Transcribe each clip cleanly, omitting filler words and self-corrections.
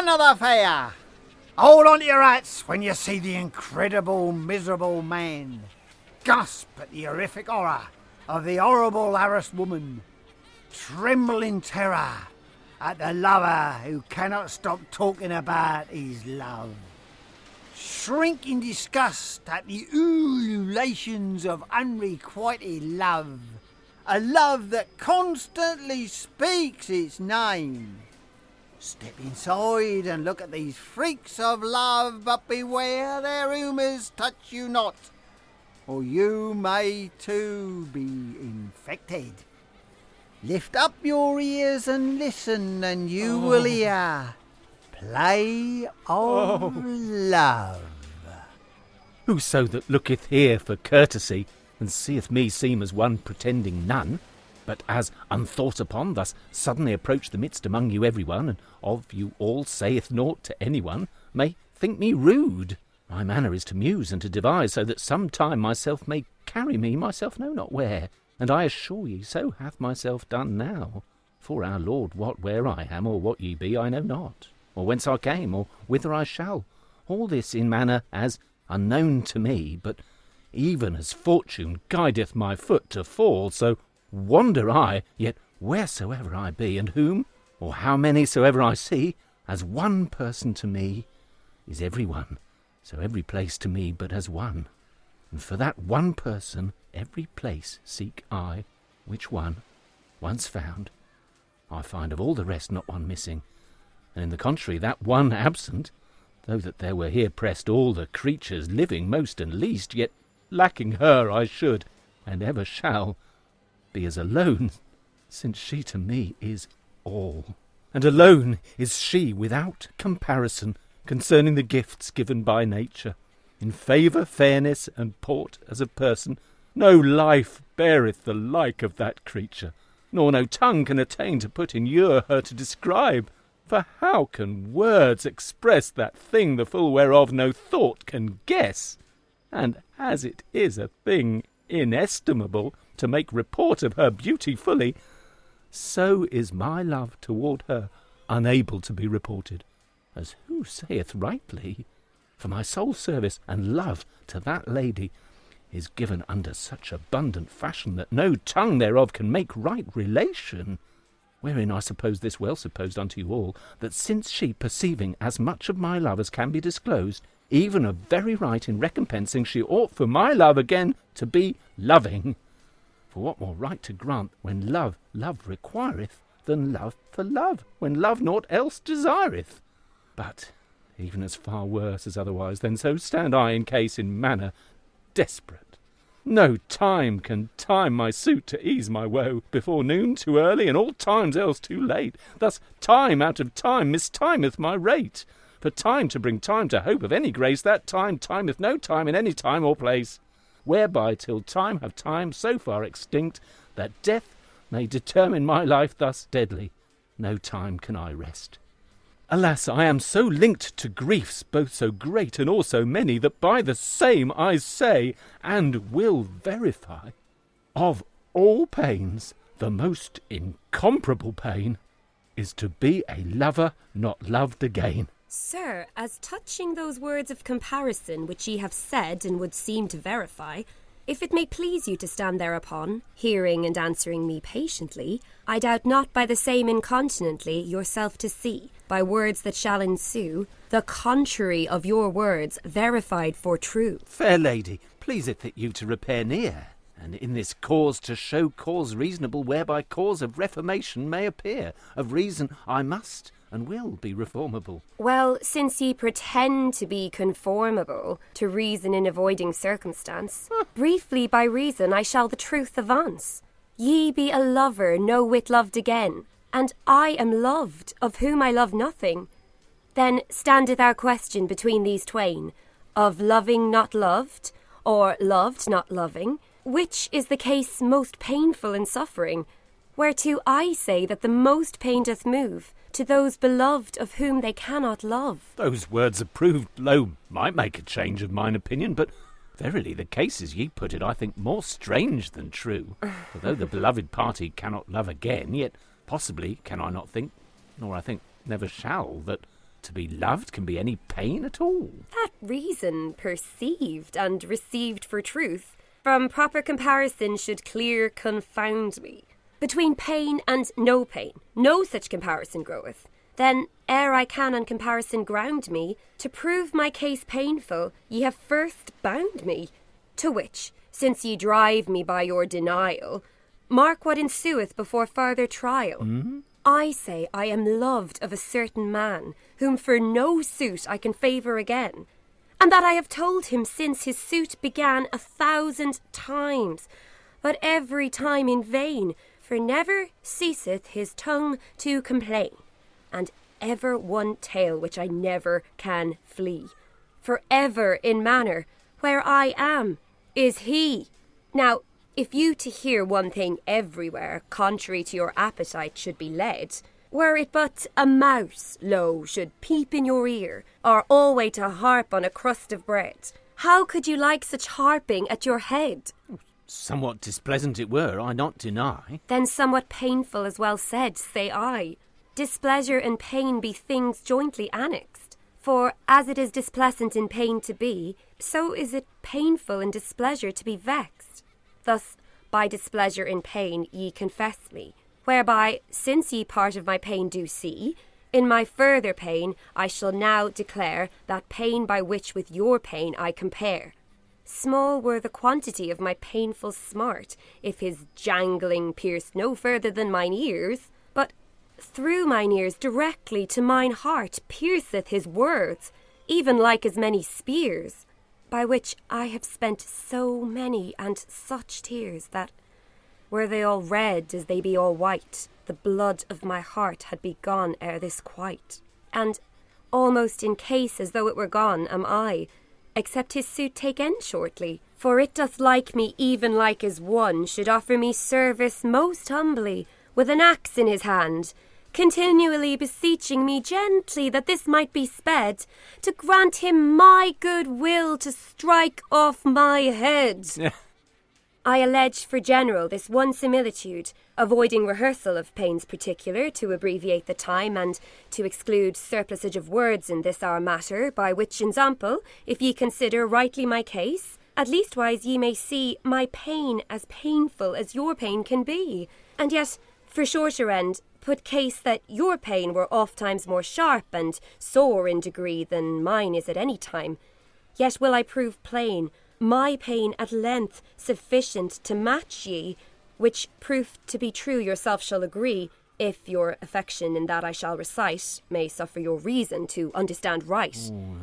Fun of the fair! Hold on to your hats when you see the incredible, miserable man. Gasp at the horrific horror of the horrible harassed woman. Tremble in terror at the lover who cannot stop talking about his love. Shrink in disgust at the ululations of unrequited love. A love that constantly speaks its name. Step inside and look at these freaks of love, but beware their rumours touch you not, or you may too be infected. Lift up your ears and listen, and you will hear Play of Love. Whoso that looketh here for courtesy, and seeth me seem as one pretending none, but as unthought upon, thus suddenly approach the midst among you every one, and of you all saith naught to any one, may think me rude. My manner is to muse and to devise, so that some time myself may carry me myself know not where. And I assure ye, so hath myself done now. For our Lord wot where I am, or what ye be, I know not, or whence I came, or whither I shall. All this in manner as unknown to me, but even as fortune guideth my foot to fall, so wander I, yet wheresoever I be, and whom, or how many soever I see, as one person to me is every one, so every place to me but as one. And for that one person every place seek I, which one, once found, I find of all the rest not one missing, and in the contrary that one absent, though that there were here pressed all the creatures living most and least, yet lacking her I should, and ever shall, be as alone, since she to me is all. And alone is she without comparison concerning the gifts given by nature. In favour, fairness, and port as a person, no life beareth the like of that creature, nor no tongue can attain to put in ear her to describe. For how can words express that thing the full whereof no thought can guess? And as it is a thing inestimable to make report of her beauty fully, so is my love toward her unable to be reported, as who saith rightly? For my sole service and love to that lady is given under such abundant fashion that no tongue thereof can make right relation. Wherein I suppose this well supposed unto you all, that since she, perceiving as much of my love as can be disclosed, even of very right in recompensing, she ought for my love again to be loving. For what more right to grant, when love requireth, than love for love, when love naught else desireth? But even as far worse as otherwise, then so stand I in case in manner desperate. No time can time my suit to ease my woe, before noon too early, and all times else too late. Thus time out of time mistimeth my rate. For time to bring time to hope of any grace, that time timeth no time in any time or place. Whereby till time have time so far extinct, that death may determine my life thus deadly, no time can I rest. Alas, I am so linked to griefs both so great and also many, that by the same I say, and will verify, of all pains, the most incomparable pain is to be a lover not loved again. Sir, as touching those words of comparison which ye have said and would seem to verify, if it may please you to stand thereupon, hearing and answering me patiently, I doubt not by the same incontinently yourself to see, by words that shall ensue, the contrary of your words verified for true. Fair lady, pleaseth it you to repair near, and in this cause to show cause reasonable, whereby cause of reformation may appear. Of reason I must and will be reformable. Well, since ye pretend to be conformable to reason in avoiding circumstance, briefly by reason I shall the truth avance. Ye be a lover no whit loved again, and I am loved, of whom I love nothing. Then standeth our question between these twain, of loving not loved, or loved not loving, which is the case most painful in suffering, whereto I say that the most pain doth move to those beloved of whom they cannot love. Those words approved low might make a change of mine opinion, but verily the case as ye put it I think more strange than true. For though the beloved party cannot love again, yet possibly can I not think, nor I think never shall, that to be loved can be any pain at all. That reason perceived and received for truth from proper comparison should clear confound me. Between pain and no pain, no such comparison groweth. Then, ere I can on comparison ground me, to prove my case painful, ye have first bound me. To which, since ye drive me by your denial, mark what ensueth before farther trial. I say I am loved of a certain man, whom for no suit I can favour again, and that I have told him since his suit began 1,000 times, but every time in vain, for never ceaseth his tongue to complain, and ever one tale which I never can flee, for ever in manner, where I am, is he. Now, if you to hear one thing everywhere, contrary to your appetite, should be led, were it but a mouse, lo, should peep in your ear, or alway to harp on a crust of bread, how could you like such harping at your head? Somewhat displeasant it were, I not deny. Then somewhat painful as well said, say I. Displeasure and pain be things jointly annexed. For as it is displeasant in pain to be, so is it painful in displeasure to be vexed. Thus, by displeasure in pain ye confess me, whereby, since ye part of my pain do see, in my further pain I shall now declare that pain by which with your pain I compare. Small were the quantity of my painful smart, if his jangling pierced no further than mine ears, but through mine ears directly to mine heart pierceth his words, even like as many spears, by which I have spent so many and such tears that, were they all red as they be all white, the blood of my heart had be gone ere this quite. And almost in case as though it were gone am I, except his suit take end shortly, for it doth like me even like as one should offer me service most humbly, with an axe in his hand, continually beseeching me gently that this might be sped, to grant him my good will to strike off my head. I allege for general this one similitude, avoiding rehearsal of pains particular to abbreviate the time and to exclude surplusage of words in this our matter, by which ensample, if ye consider rightly my case, at leastwise ye may see my pain as painful as your pain can be, and yet, for shorter end, put case that your pain were oft times more sharp and sore in degree than mine is at any time. Yet will I prove plain, my pain at length sufficient to match ye, which proof to be true yourself shall agree, if your affection in that I shall recite may suffer your reason to understand right. No.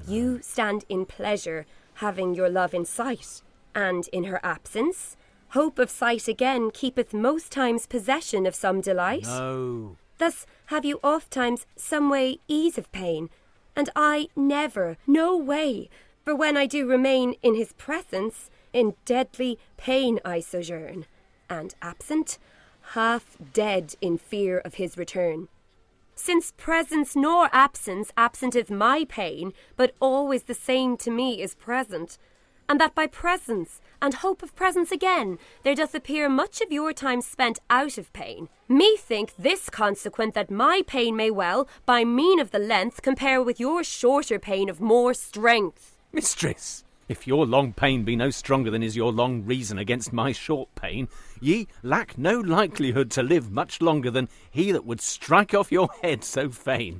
You stand in pleasure, having your love in sight, and in her absence, hope of sight again keepeth most times possession of some delight. No. Thus have you oft times some way ease of pain, and I never, no way, for when I do remain in his presence, in deadly pain I sojourn, and absent, half dead in fear of his return. Since presence nor absence absenteth my pain, but always the same to me is present, and that by presence, and hope of presence again, there doth appear much of your time spent out of pain. Methink this consequent that my pain may well, by mean of the length, compare with your shorter pain of more strength. Mistress, if your long pain be no stronger than is your long reason against my short pain, ye lack no likelihood to live much longer than he that would strike off your head so fain.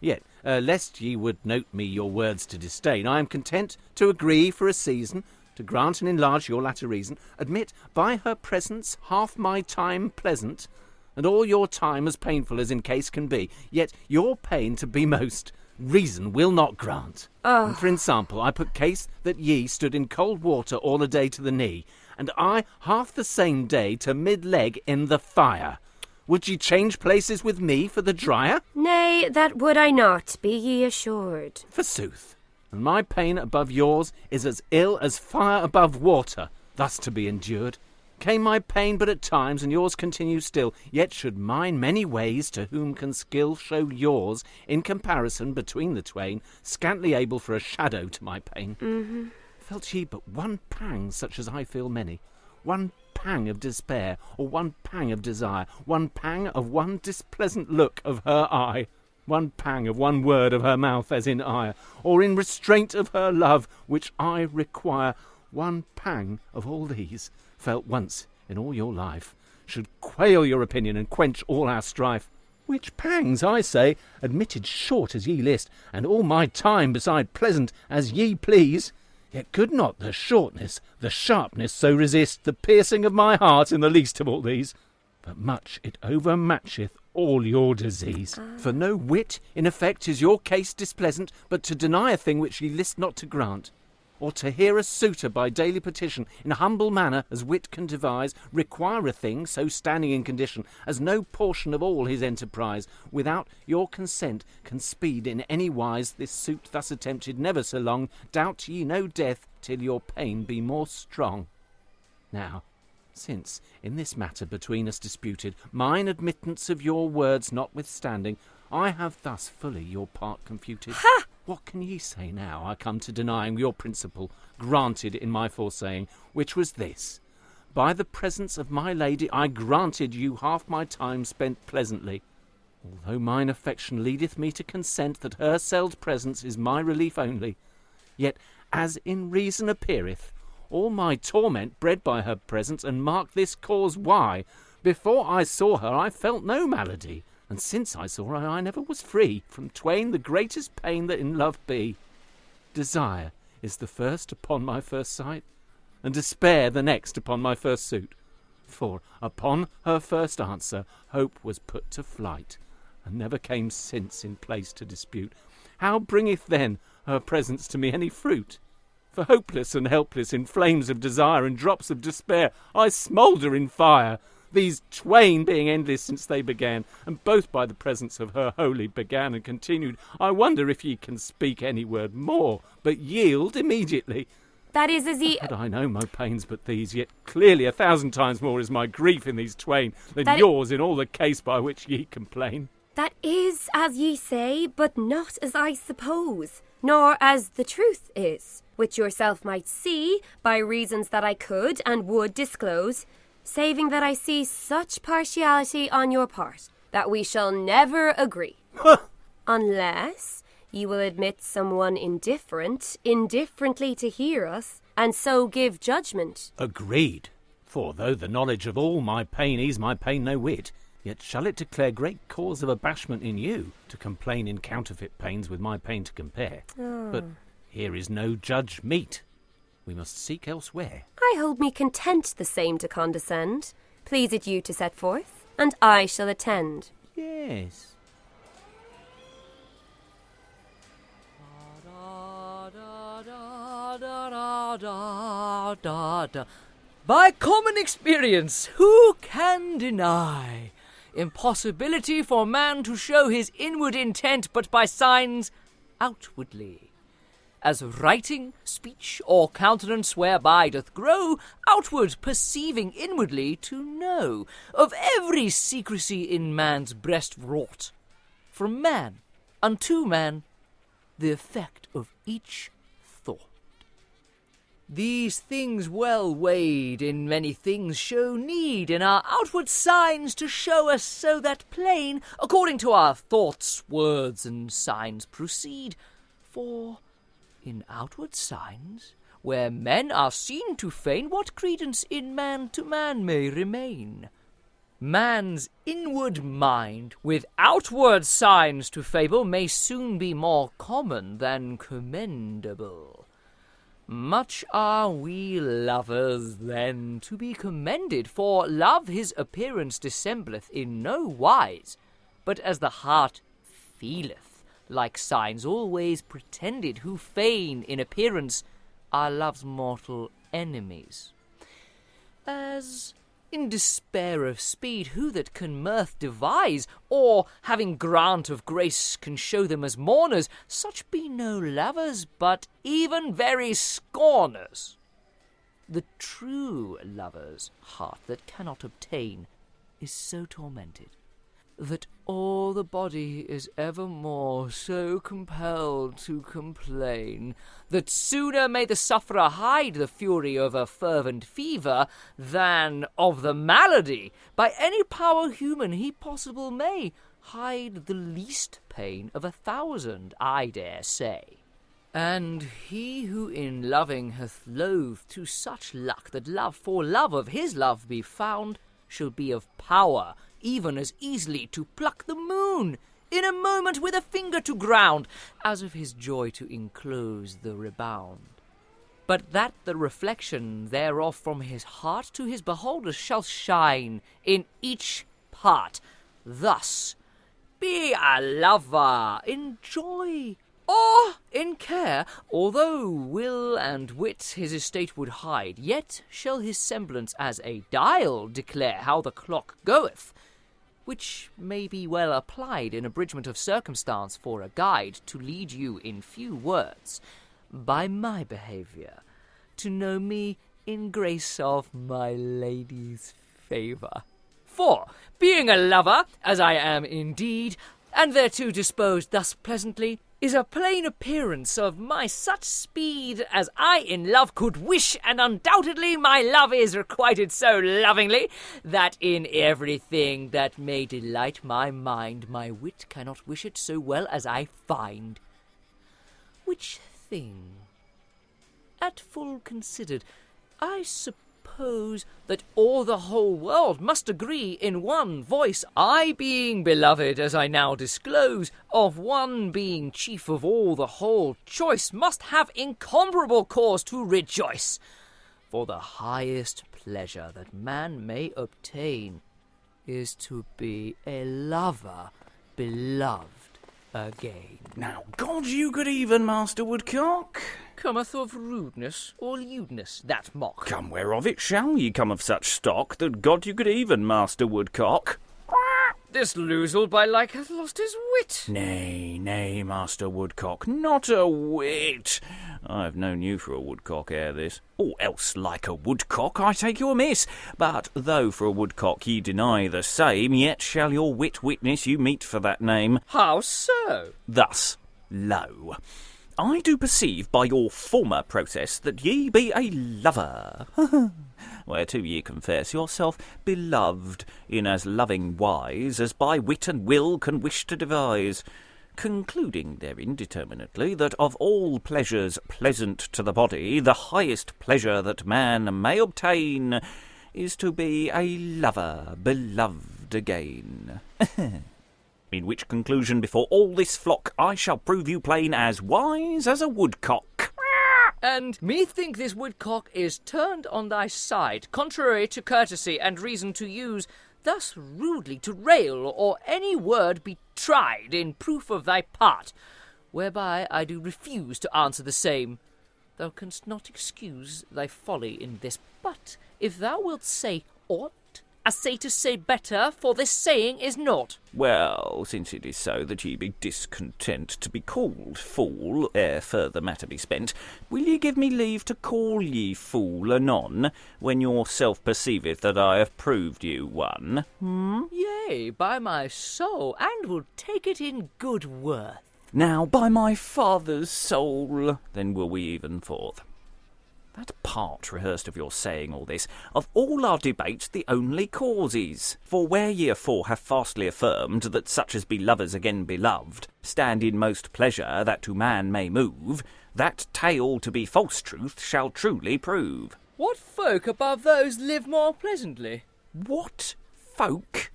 Yet, lest ye would note me your words to disdain, I am content to agree for a season, to grant and enlarge your latter reason, admit by her presence half my time pleasant, and all your time as painful as in case can be, yet your pain to be most reason will not grant. And for example, I put case that ye stood in cold water all a day to the knee, and I half the same day to mid-leg in the fire. Would ye change places with me for the drier? Nay, that would I not, be ye assured. Forsooth, and my pain above yours is as ill as fire above water, thus to be endured. Came my pain but at times, and yours continue still, yet should mine many ways, to whom can skill show yours, in comparison between the twain, scantly able for a shadow to my pain. Felt ye but one pang such as I feel many, one pang of despair, or one pang of desire, one pang of one displeasant look of her eye, one pang of one word of her mouth as in ire, or in restraint of her love, which I require, one pang of all these, felt once in all your life, should quail your opinion and quench all our strife. Which pangs, I say, admitted short as ye list, and all my time beside pleasant as ye please, yet could not the shortness, the sharpness so resist the piercing of my heart in the least of all these. But much it overmatcheth all your disease. For no wit, in effect, is your case displeasant, but to deny a thing which ye list not to grant, or to hear a suitor by daily petition, in humble manner as wit can devise, require a thing so standing in condition, as no portion of all his enterprise, without your consent, can speed in any wise this suit thus attempted never so long, doubt ye no death till your pain be more strong. Now, since in this matter between us disputed, mine admittance of your words notwithstanding, I have thus fully your part confuted. Ha! What can ye say now I come to denying your principle, granted in my foresaying, which was this: by the presence of my lady I granted you half my time spent pleasantly, although mine affection leadeth me to consent that her seld presence is my relief only, yet as in reason appeareth, all my torment bred by her presence, and mark this cause why, before I saw her I felt no malady, and since I saw her I never was free from twain the greatest pain that in love be. Desire is the first upon my first sight, and despair the next upon my first suit. For upon her first answer hope was put to flight, and never came since in place to dispute. How bringeth then her presence to me any fruit? For hopeless and helpless in flames of desire and drops of despair I smoulder in fire, these twain being endless since they began, and both by the presence of her wholly began and continued. I wonder if ye can speak any word more, but yield immediately. That is as ye... Had I no more pains but these, yet clearly 1,000 times more is my grief in these twain than yours in all the case by which ye complain. That is as ye say, but not as I suppose, nor as the truth is, which yourself might see by reasons that I could and would disclose, saving that I see such partiality on your part that we shall never agree. Unless you will admit someone indifferently to hear us, and so give judgment. Agreed. For though the knowledge of all my pain ease my pain no whit, yet shall it declare great cause of abashment in you, to complain in counterfeit pains with my pain to compare. But here is no judge meet. We must seek elsewhere. I hold me content the same to condescend. Please it you to set forth, and I shall attend. Yes. By common experience, who can deny impossibility for man to show his inward intent but by signs outwardly? As writing, speech, or countenance whereby doth grow outward, perceiving inwardly to know of every secrecy in man's breast wrought. From man unto man, the effect of each thought. These things well weighed in many things show need in our outward signs to show us so that plain, according to our thoughts, words, and signs proceed. For in outward signs, where men are seen to feign, what credence in man to man may remain? Man's inward mind, with outward signs to fable, may soon be more common than commendable. Much are we lovers, then, to be commended, for love his appearance dissembleth in no wise, but as the heart feeleth, like signs always pretended, who feign in appearance are love's mortal enemies. As in despair of speed, who that can mirth devise, or, having grant of grace, can show them as mourners, such be no lovers, but even very scorners. The true lover's heart that cannot obtain is so tormented, that all the body is evermore so compelled to complain, that sooner may the sufferer hide the fury of a fervent fever, than of the malady, by any power human, he possible may hide the least pain of 1,000, I dare say. And he who in loving hath loathed to such luck that love for love of his love be found, shall be of power, even as easily to pluck the moon, in a moment with a finger to ground, as of his joy to enclose the rebound. But that the reflection thereof from his heart to his beholders shall shine in each part. Thus, be a lover in joy or in care, although will and wit his estate would hide, yet shall his semblance as a dial declare how the clock goeth, which may be well applied in abridgment of circumstance for a guide to lead you in few words, by my behaviour, to know me in grace of my lady's favour. For, being a lover, as I am indeed, and thereto disposed thus pleasantly, is a plain appearance of my such speed as I in love could wish, and undoubtedly my love is requited so lovingly, that in everything that may delight my mind, my wit cannot wish it so well as I find. Which thing, at full considered, I suppose that all the whole world must agree in one voice, I being beloved, as I now disclose, of one being chief of all the whole choice, must have incomparable cause to rejoice. For the highest pleasure that man may obtain is to be a lover beloved again. Now, God you good even, Master Woodcock. Cometh of rudeness or lewdness that mock? Come whereof it shall ye come of such stock, that God you good even, Master Woodcock. This losel by like hath lost his wit. Nay, nay, Master Woodcock, not a whit. I have known you for a woodcock ere this, or else like a woodcock I take you amiss. But though for a woodcock ye deny the same, yet shall your wit witness you meet for that name. How so? Thus, lo, I do perceive by your former process that ye be a lover, whereto ye confess yourself beloved in as loving wise as by wit and will can wish to devise, concluding therein determinately that of all pleasures pleasant to the body, the highest pleasure that man may obtain is to be a lover beloved again. In which conclusion before all this flock I shall prove you plain as wise as a woodcock. And methink this woodcock is turned on thy side, contrary to courtesy and reason to use, thus rudely to rail, or any word be tried in proof of thy part, whereby I do refuse to answer the same. Thou canst not excuse thy folly in this, but if thou wilt say aught, assay to say better, for this saying is naught. Well, since it is so that ye be discontent to be called fool ere further matter be spent, will ye give me leave to call ye fool anon, when yourself perceiveth that I have proved you one? Yea, by my soul, and will take it in good worth. Now, by my father's soul, then will we even forth. That part rehearsed of your saying all this, of all our debates the only cause is. For where ye afore have fastly affirmed that such as be lovers again beloved stand in most pleasure that to man may move, that tale to be false truth shall truly prove. What folk above those live more pleasantly? What folk?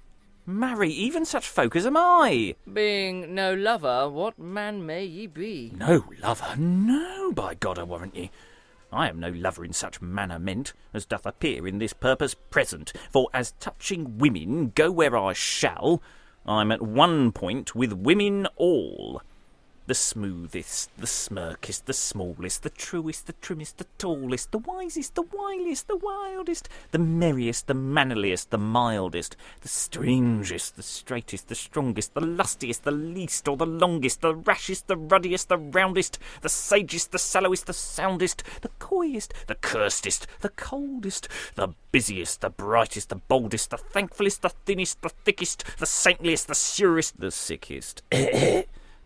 Marry, even such folk as am I. Being no lover, what man may ye be? No lover? No, by God I warrant ye. I am no lover in such manner meant, as doth appear in this purpose present. For as touching women, go where I shall, I'm at one point with women all. The smoothest, the smirkest, the smallest, the truest, the trimmest, the tallest, the wisest, the wiliest, the wildest, the merriest, the mannerliest, the mildest, the strangest, the straightest, the strongest, the lustiest, the least or the longest, the rashest, the ruddiest, the roundest, the sagest, the sallowest, the soundest, the coyest, the curstest, the coldest, the busiest, the brightest, the boldest, the thankfullest, the thinnest, the thickest, the saintliest, the surest, the sickest.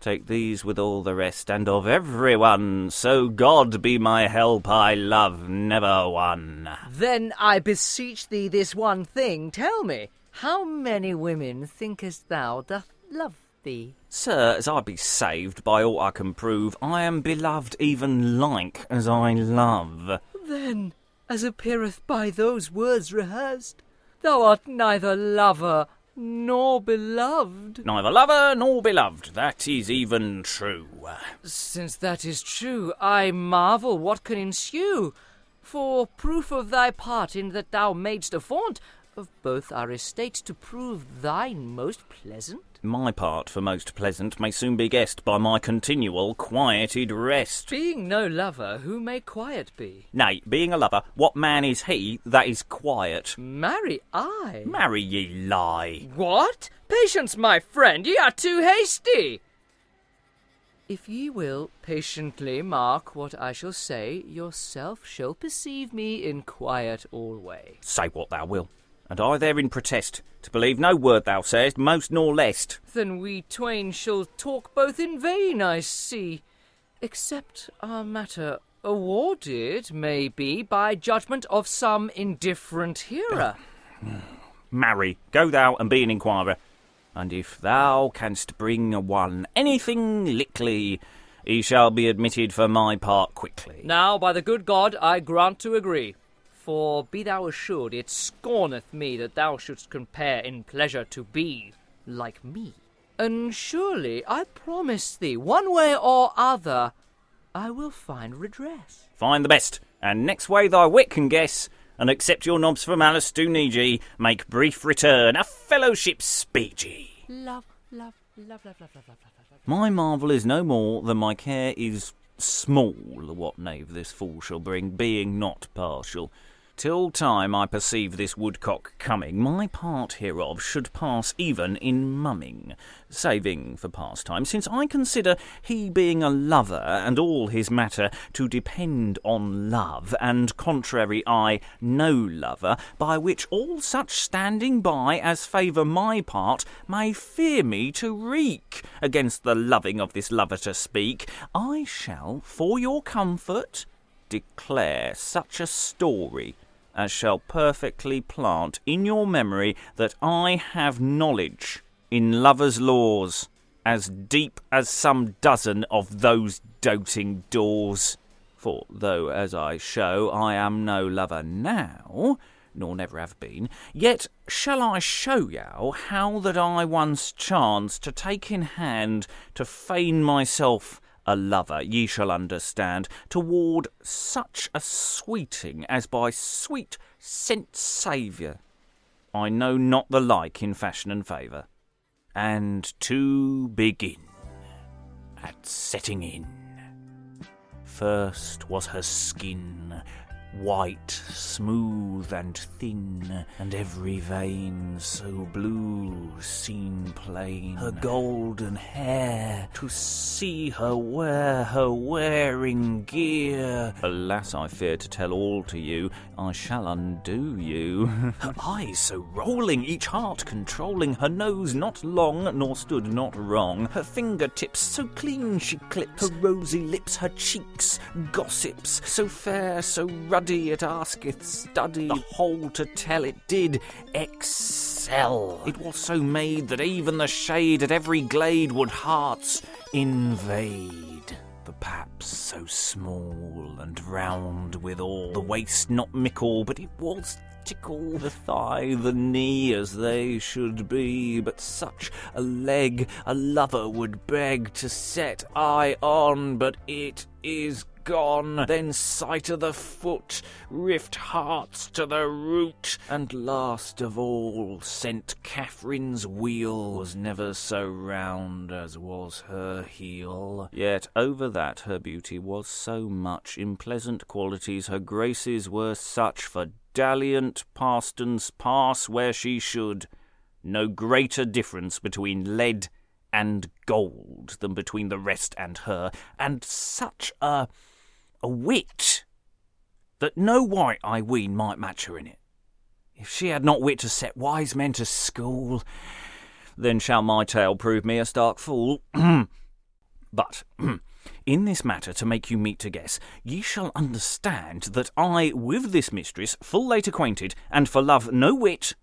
Take these with all the rest, and of every one, so God be my help, I love never one. Then I beseech thee this one thing, tell me, how many women thinkest thou doth love thee. Sir, as I be saved by aught I can prove, I am beloved even like as I love. Then, as appeareth by those words rehearsed, thou art neither lover nor beloved. Neither lover nor beloved, that is even true. Since that is true, I marvel what can ensue. For proof of thy part in that thou madest a font of both our estates to prove thine most pleasant. My part for most pleasant may soon be guessed by my continual quieted rest. Being no lover, who may quiet be? Nay, being a lover, what man is he that is quiet? Marry, I. Marry ye lie. What? Patience, my friend, ye are too hasty. If ye will patiently mark what I shall say, yourself shall perceive me in quiet alway. Say what thou will, and I therein protest, to believe no word thou sayest, most nor lest. Then we twain shall talk both in vain, I see, except our matter awarded may be by judgment of some indifferent hearer. Marry, go thou and be an inquirer, and if thou canst bring one anything lickly, he shall be admitted for my part quickly. Now, by the good God, I grant to agree. For be thou assured, it scorneth me that thou shouldst compare in pleasure to be like me. And surely I promise thee, one way or other, I will find redress. Find the best, and next way thy wit can guess, and accept your knobs for malice do need ye, make brief return, a fellowship speed ye. Love, love, love, love, love, love, love, love, love. My marvel is no more than my care is small, what knave this fool shall bring, being not partial. Till time I perceive this woodcock coming, my part hereof should pass even in mumming, saving for pastime, since I consider he being a lover, and all his matter to depend on love, and contrary I no lover, by which all such standing by as favour my part may fear me to wreak against the loving of this lover to speak, I shall, for your comfort, declare such a story as shall perfectly plant in your memory that I have knowledge in lovers' laws as deep as some dozen of those doting doors. For though, as I show, I am no lover now, nor never have been, yet shall I show you how that I once chanced to take in hand to feign myself a lover, ye shall understand, toward such a sweeting as by sweet sent Saviour I know not the like in fashion and favour. And to begin, at setting in, first was her skin, white, smooth and thin, and every vein so blue, seen plain. Her golden hair, to see her wear her wearing gear. Alas, I fear to tell all to you, I shall undo you. Her eyes so rolling, each heart controlling, her nose not long, nor stood not wrong, her fingertips so clean she clips, her rosy lips, her cheeks gossips, so fair, so ruddy, it asketh study, the whole to tell it did excel. It was so made that even the shade at every glade would hearts invade. The paps so small and round withal, the waist not mickle, but it was tickle, the thigh, the knee, as they should be, but such a leg a lover would beg to set eye on, but it is gone. Then sight of the foot rift hearts to the root, and last of all St. Catherine's wheel was never so round as was her heel. Yet over that her beauty was so much, in pleasant qualities her graces were such, for dalliant pastons pass where she should, no greater difference between lead and gold than between the rest and her, and such a wit that no wight, I ween, might match her in it. If she had not wit to set wise men to school, then shall my tale prove me a stark fool. But in this matter, to make you meet to guess, ye shall understand that I with this mistress full late acquainted, and for love no whit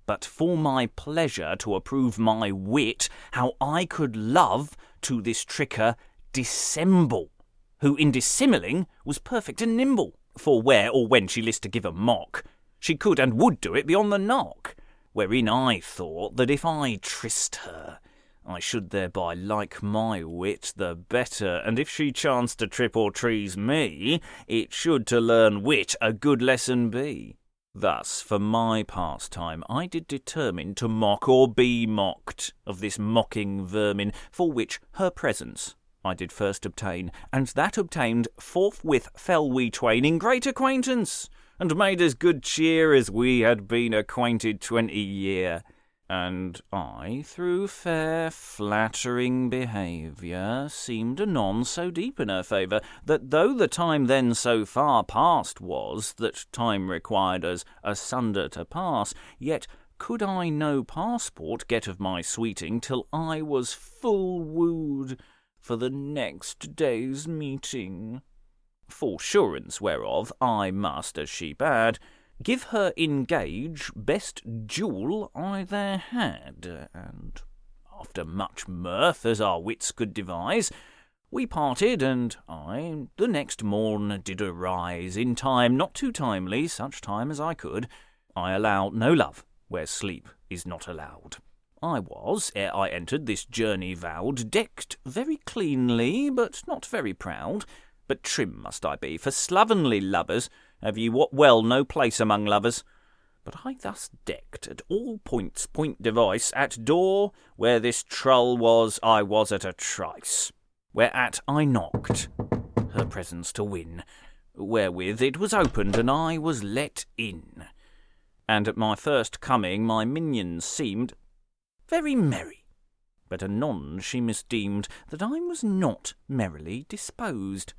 but for my pleasure to approve my wit, how I could love to this tricker dissemble, who in dissimiling was perfect and nimble, for where or when she list to give a mock, she could and would do it beyond the knock, wherein I thought that if I tryst her, I should thereby like my wit the better, and if she chanced to trip or trease me, it should to learn wit a good lesson be. Thus, for my pastime, I did determine to mock or be mocked of this mocking vermin, for which her presence I did first obtain, and that obtained, forthwith fell we twain in great acquaintance, and made as good cheer as we had been acquainted 20 year. And I, through fair flattering behaviour, seemed anon so deep in her favour, that though the time then so far past was, that time required us asunder to pass, yet could I no passport get of my sweeting till I was full wooed for the next day's meeting. For surance whereof I must, as she bade, give her engage best jewel I there had, and after much mirth as our wits could devise, we parted, and I the next morn did arise, in time not too timely, such time as I could. I allow no love where sleep is not allowed. I was, ere I entered this journey vowed, decked very cleanly, but not very proud. But trim must I be, for slovenly lovers have ye what well no place among lovers. But I thus decked at all points point device, at door where this trull was, I was at a trice, whereat I knocked, her presence to win, wherewith it was opened, and I was let in. And at my first coming my minions seemed very merry, but anon she misdeemed that I was not merrily disposed.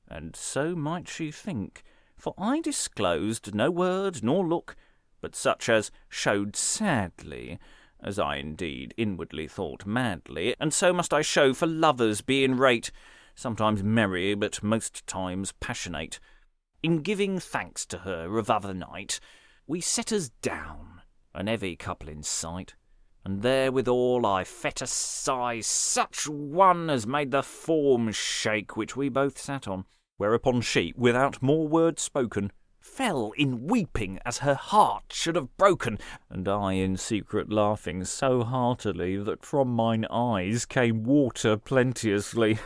And so might she think, for I disclosed no word nor look, but such as showed sadly, as I indeed inwardly thought madly, and so must I show for lovers be in rate, sometimes merry, but most times passionate. In giving thanks to her of other night, we set us down, an heavy couple in sight, and therewithal I fet a sigh, such one as made the form shake which we both sat on. Whereupon she, without more words spoken, fell in weeping as her heart should have broken, and I in secret laughing so heartily that from mine eyes came water plenteously.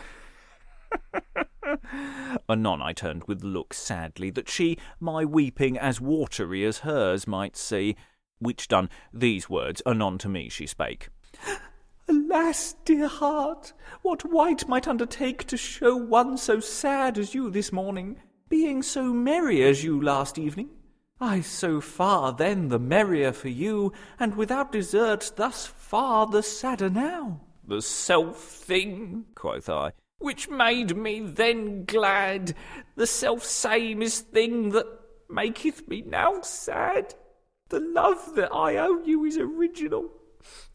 Anon I turned with look sadly, that she my weeping as watery as hers might see, which done, these words anon to me she spake. Alas, dear heart, what wight might undertake to show one so sad as you this morning, being so merry as you last evening? I so far then the merrier for you, and without desert thus far the sadder now. The self-thing, quoth I, which made me then glad, the self-samest thing that maketh me now sad. The love that I owe you is original,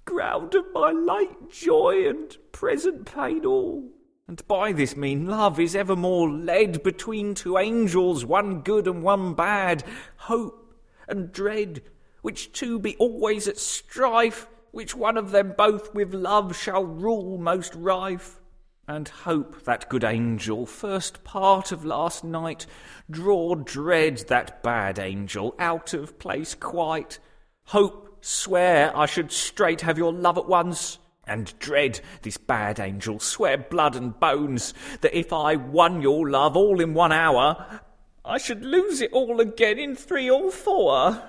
ground of my late joy and present pain all. And by this mean love is evermore led between two angels, one good and one bad, hope and dread, which two be always at strife, which one of them both with love shall rule most rife. And hope, that good angel, first part of last night, draw dread, that bad angel, out of place quite. Hope, swear I should straight have your love at once, and dread, this bad angel, swear blood and bones, that if I won your love all in 1 hour, I should lose it all again in 3 or 4.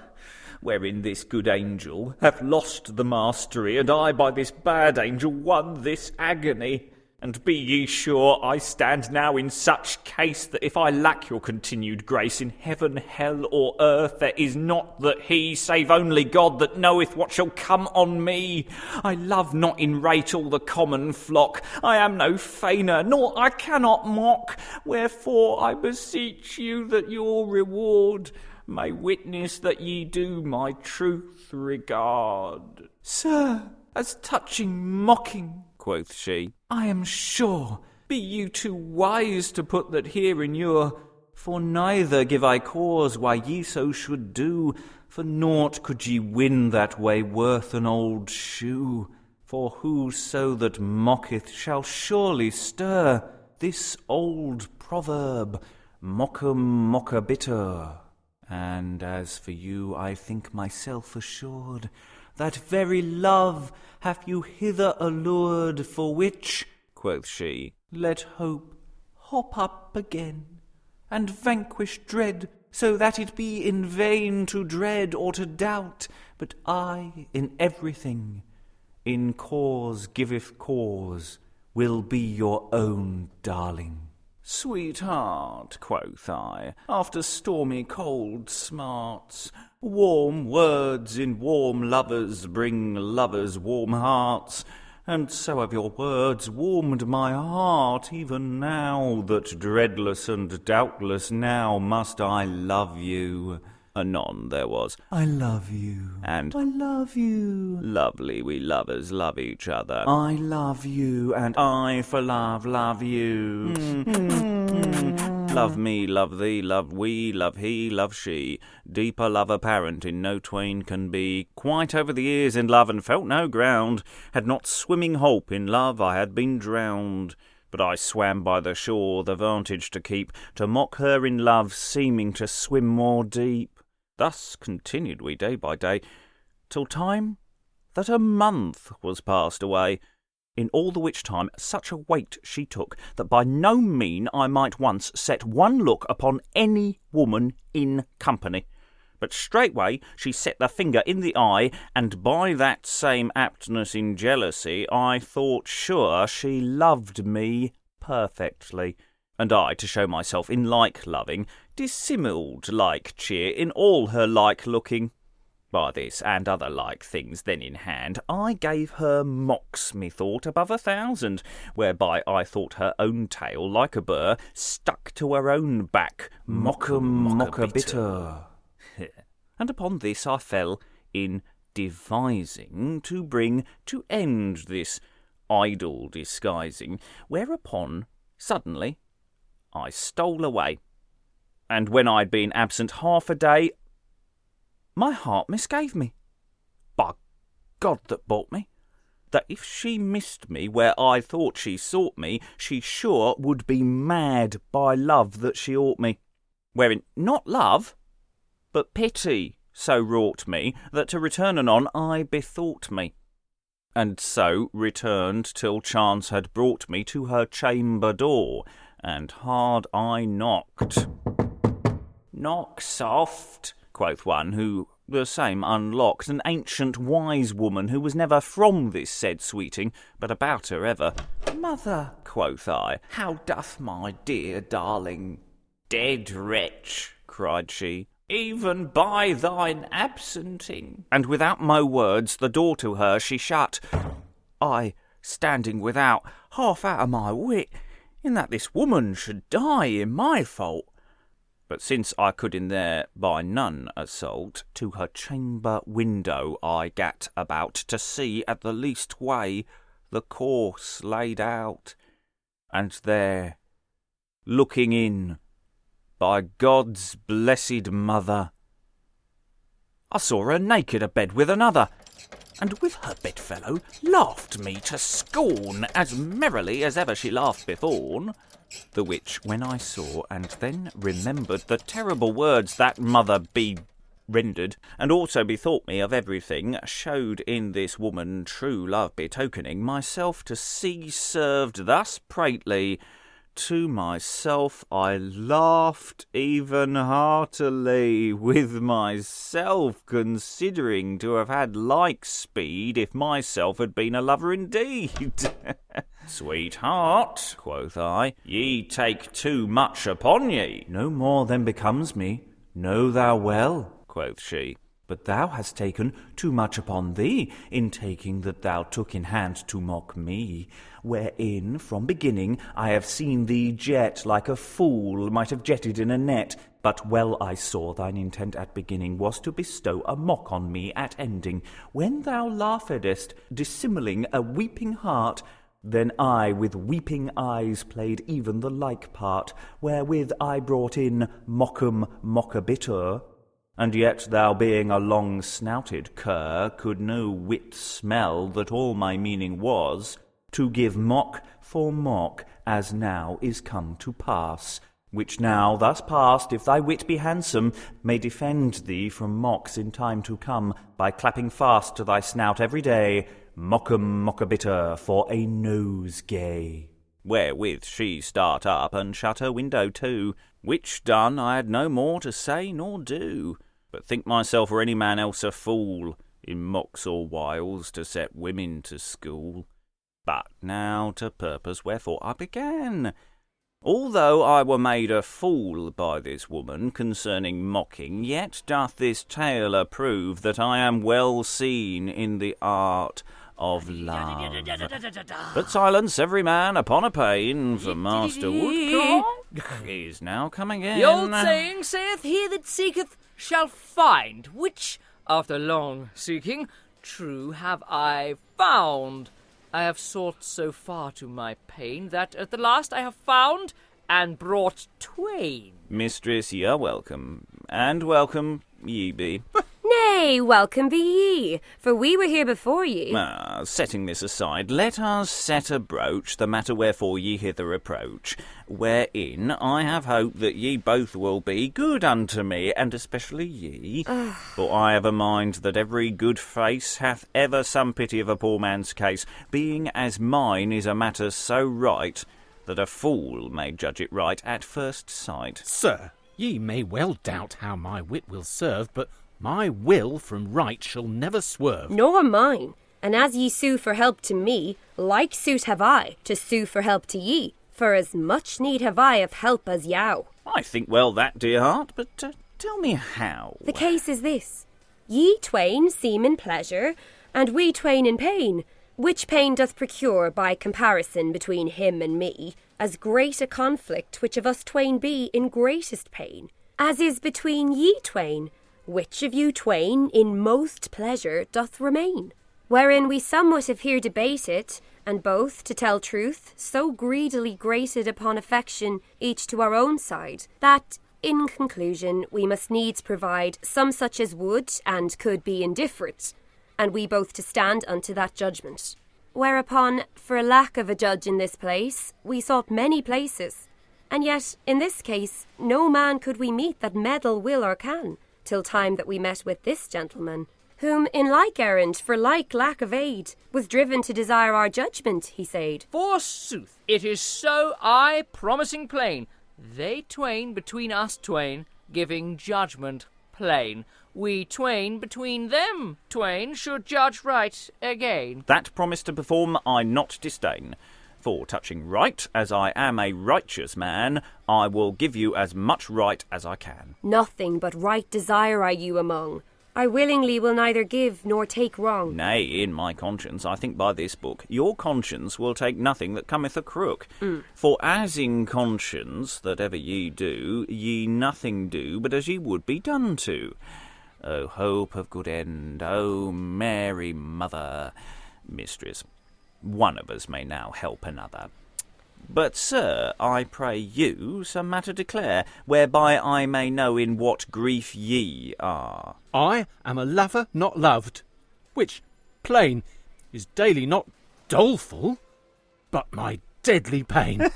Wherein this good angel hath lost the mastery, and I by this bad angel won this agony. And be ye sure I stand now in such case that if I lack your continued grace in heaven, hell, or earth, there is not that he, save only God, that knoweth what shall come on me. I love not in rate all the common flock. I am no feigner, nor I cannot mock. Wherefore I beseech you that your reward may witness that ye do my truth regard. Sir, as touching mocking, quoth she, I am sure, be you too wise to put that here in your, for neither give I cause why ye so should do, For naught could ye win that way worth an old shoe. For whoso that mocketh shall surely stir this old proverb, mock'em mockabiter. And as for you, I think myself assured, that very love hath you hither allured, for which, quoth she, let hope hop up again, and vanquish dread, so that it be in vain to dread or to doubt, but I in everything, in cause giveth cause, will be your own darling. Sweetheart, quoth I, after stormy cold smarts, warm words in warm lovers bring lovers warm hearts, and so have your words warmed my heart, even now that dreadless and doubtless now must I love you. Anon there was, I love you, and I love you. Lovely we lovers love each other. I love you, and I for love love you. Love me, love thee, love we, love he, love she. Deeper love apparent in no twain can be. Quite over the ears in love and felt no ground. Had not swimming hope in love, I had been drowned. But I swam by the shore, the vantage to keep, to mock her in love, seeming to swim more deep. Thus continued we day by day, till time that a month was passed away. In all the which time such a weight she took, that by no mean I might once set one look upon any woman in company. But straightway she set the finger in the eye, and by that same aptness in jealousy I thought sure she loved me perfectly. And I, to show myself in like loving, dissimuled like cheer in all her like looking. By this and other like things then in hand, I gave her mocks, methought, above 1,000, whereby I thought her own tail, like a burr, stuck to her own back, mock'em mockabiter. And upon this I fell in devising to bring to end this idle disguising, whereupon suddenly I stole away, and when I had been absent half a day, my heart misgave me, by God that bought me, that if she missed me where I thought she sought me, she sure would be mad by love that she ought me, wherein not love, but pity so wrought me, that to return anon I bethought me, and so returned till chance had brought me to her chamber door, and hard I knocked. Knock soft, quoth one, who the same unlocked, an ancient wise woman, who was never from this said sweeting, but about her ever. Mother, quoth I, how doth my dear darling? Dead wretch, cried she, even by thine absenting. And without mo words the door to her she shut. I, standing without, half out of my wit, in that this woman should die in my fault. But since I could in there by none assault, to her chamber window I gat about, to see at the least way the course laid out. And there, looking in, by God's blessed mother, I saw her naked abed with another, and with her bedfellow laughed me to scorn as merrily as ever she laughed before. The which, when I saw, and then remembered the terrible words that mother be rendered, and also bethought me of everything, showed in this woman true love betokening, myself to see served thus prately, to myself I laughed even heartily, with myself considering to have had like speed if myself had been a lover indeed. Sweetheart, quoth I, ye take too much upon ye. No more than becomes me, know thou well, quoth she. But thou hast taken too much upon thee, in taking that thou took in hand to mock me, wherein from beginning I have seen thee jet like a fool might have jetted in a net. But well I saw thine intent at beginning was to bestow a mock on me at ending, when thou laughedest, dissimuling a weeping heart. Then I with weeping eyes played even the like part, wherewith I brought in mock'em mockabiter. And yet thou being a long-snouted cur, could no wit smell that all my meaning was, to give mock for mock, as now is come to pass, which now thus past, if thy wit be handsome, may defend thee from mocks in time to come, by clapping fast to thy snout every day, Mock'em Mockabitter for a nosegay. Wherewith she start up and shut her window too, which done I had no more to say nor do, but think myself or any man else a fool, in mocks or wiles to set women to school. But now to purpose wherefore I began. Although I were made a fool by this woman concerning mocking, yet doth this tale approve that I am well seen in the art of love. But silence every man upon a pane, for Master Woodcock is now coming in. The old saying saith, he that seeketh shall find, which, after long seeking, true have I found. I have sought so far to my pain, that at the last I have found and brought twain. Mistress, ye are welcome, and welcome ye be. Nay, welcome be ye, for we were here before ye. Setting this aside, let us set abroach the matter wherefore ye hither approach, wherein I have hope that ye both will be good unto me, and especially ye, for I have a mind that every good face hath ever some pity of a poor man's case, being as mine is a matter so right, that a fool may judge it right at first sight. Sir, ye may well doubt how my wit will serve, but my will from right shall never swerve. Nor mine. And as ye sue for help to me, like suit have I to sue for help to ye, for as much need have I of help as yow. I think well that, dear heart, but tell me how. The case is this. Ye twain seem in pleasure, and we twain in pain, which pain doth procure, by comparison between him and me, as great a conflict which of us twain be in greatest pain, as is between ye twain, which of you twain in most pleasure doth remain. Wherein we somewhat have here debated, and both, to tell truth, so greedily grated upon affection, each to our own side, that, in conclusion, we must needs provide some such as would and could be indifferent, and we both to stand unto that judgment. Whereupon, for lack of a judge in this place, we sought many places, and yet, in this case, no man could we meet that meddle will or can, till time that we met with this gentleman, whom in like errand, for like lack of aid, was driven to desire our judgment, he said. Forsooth, it is so I promising plain, they twain between us twain, giving judgment plain. We twain between them twain should judge right again. That promise to perform I not disdain. For touching right, as I am a righteous man, I will give you as much right as I can. Nothing but right desire I you among. I willingly will neither give nor take wrong. Nay, in my conscience, I think by this book, your conscience will take nothing that cometh a crook. For as in conscience that ever ye do, ye nothing do but as ye would be done to. O hope of good end, O Mary Mother, Mistress, one of us may now help another. But, sir, I pray you some matter declare, whereby I may know in what grief ye are. I am a lover not loved, which, plain, is daily not doleful, but my deadly pain.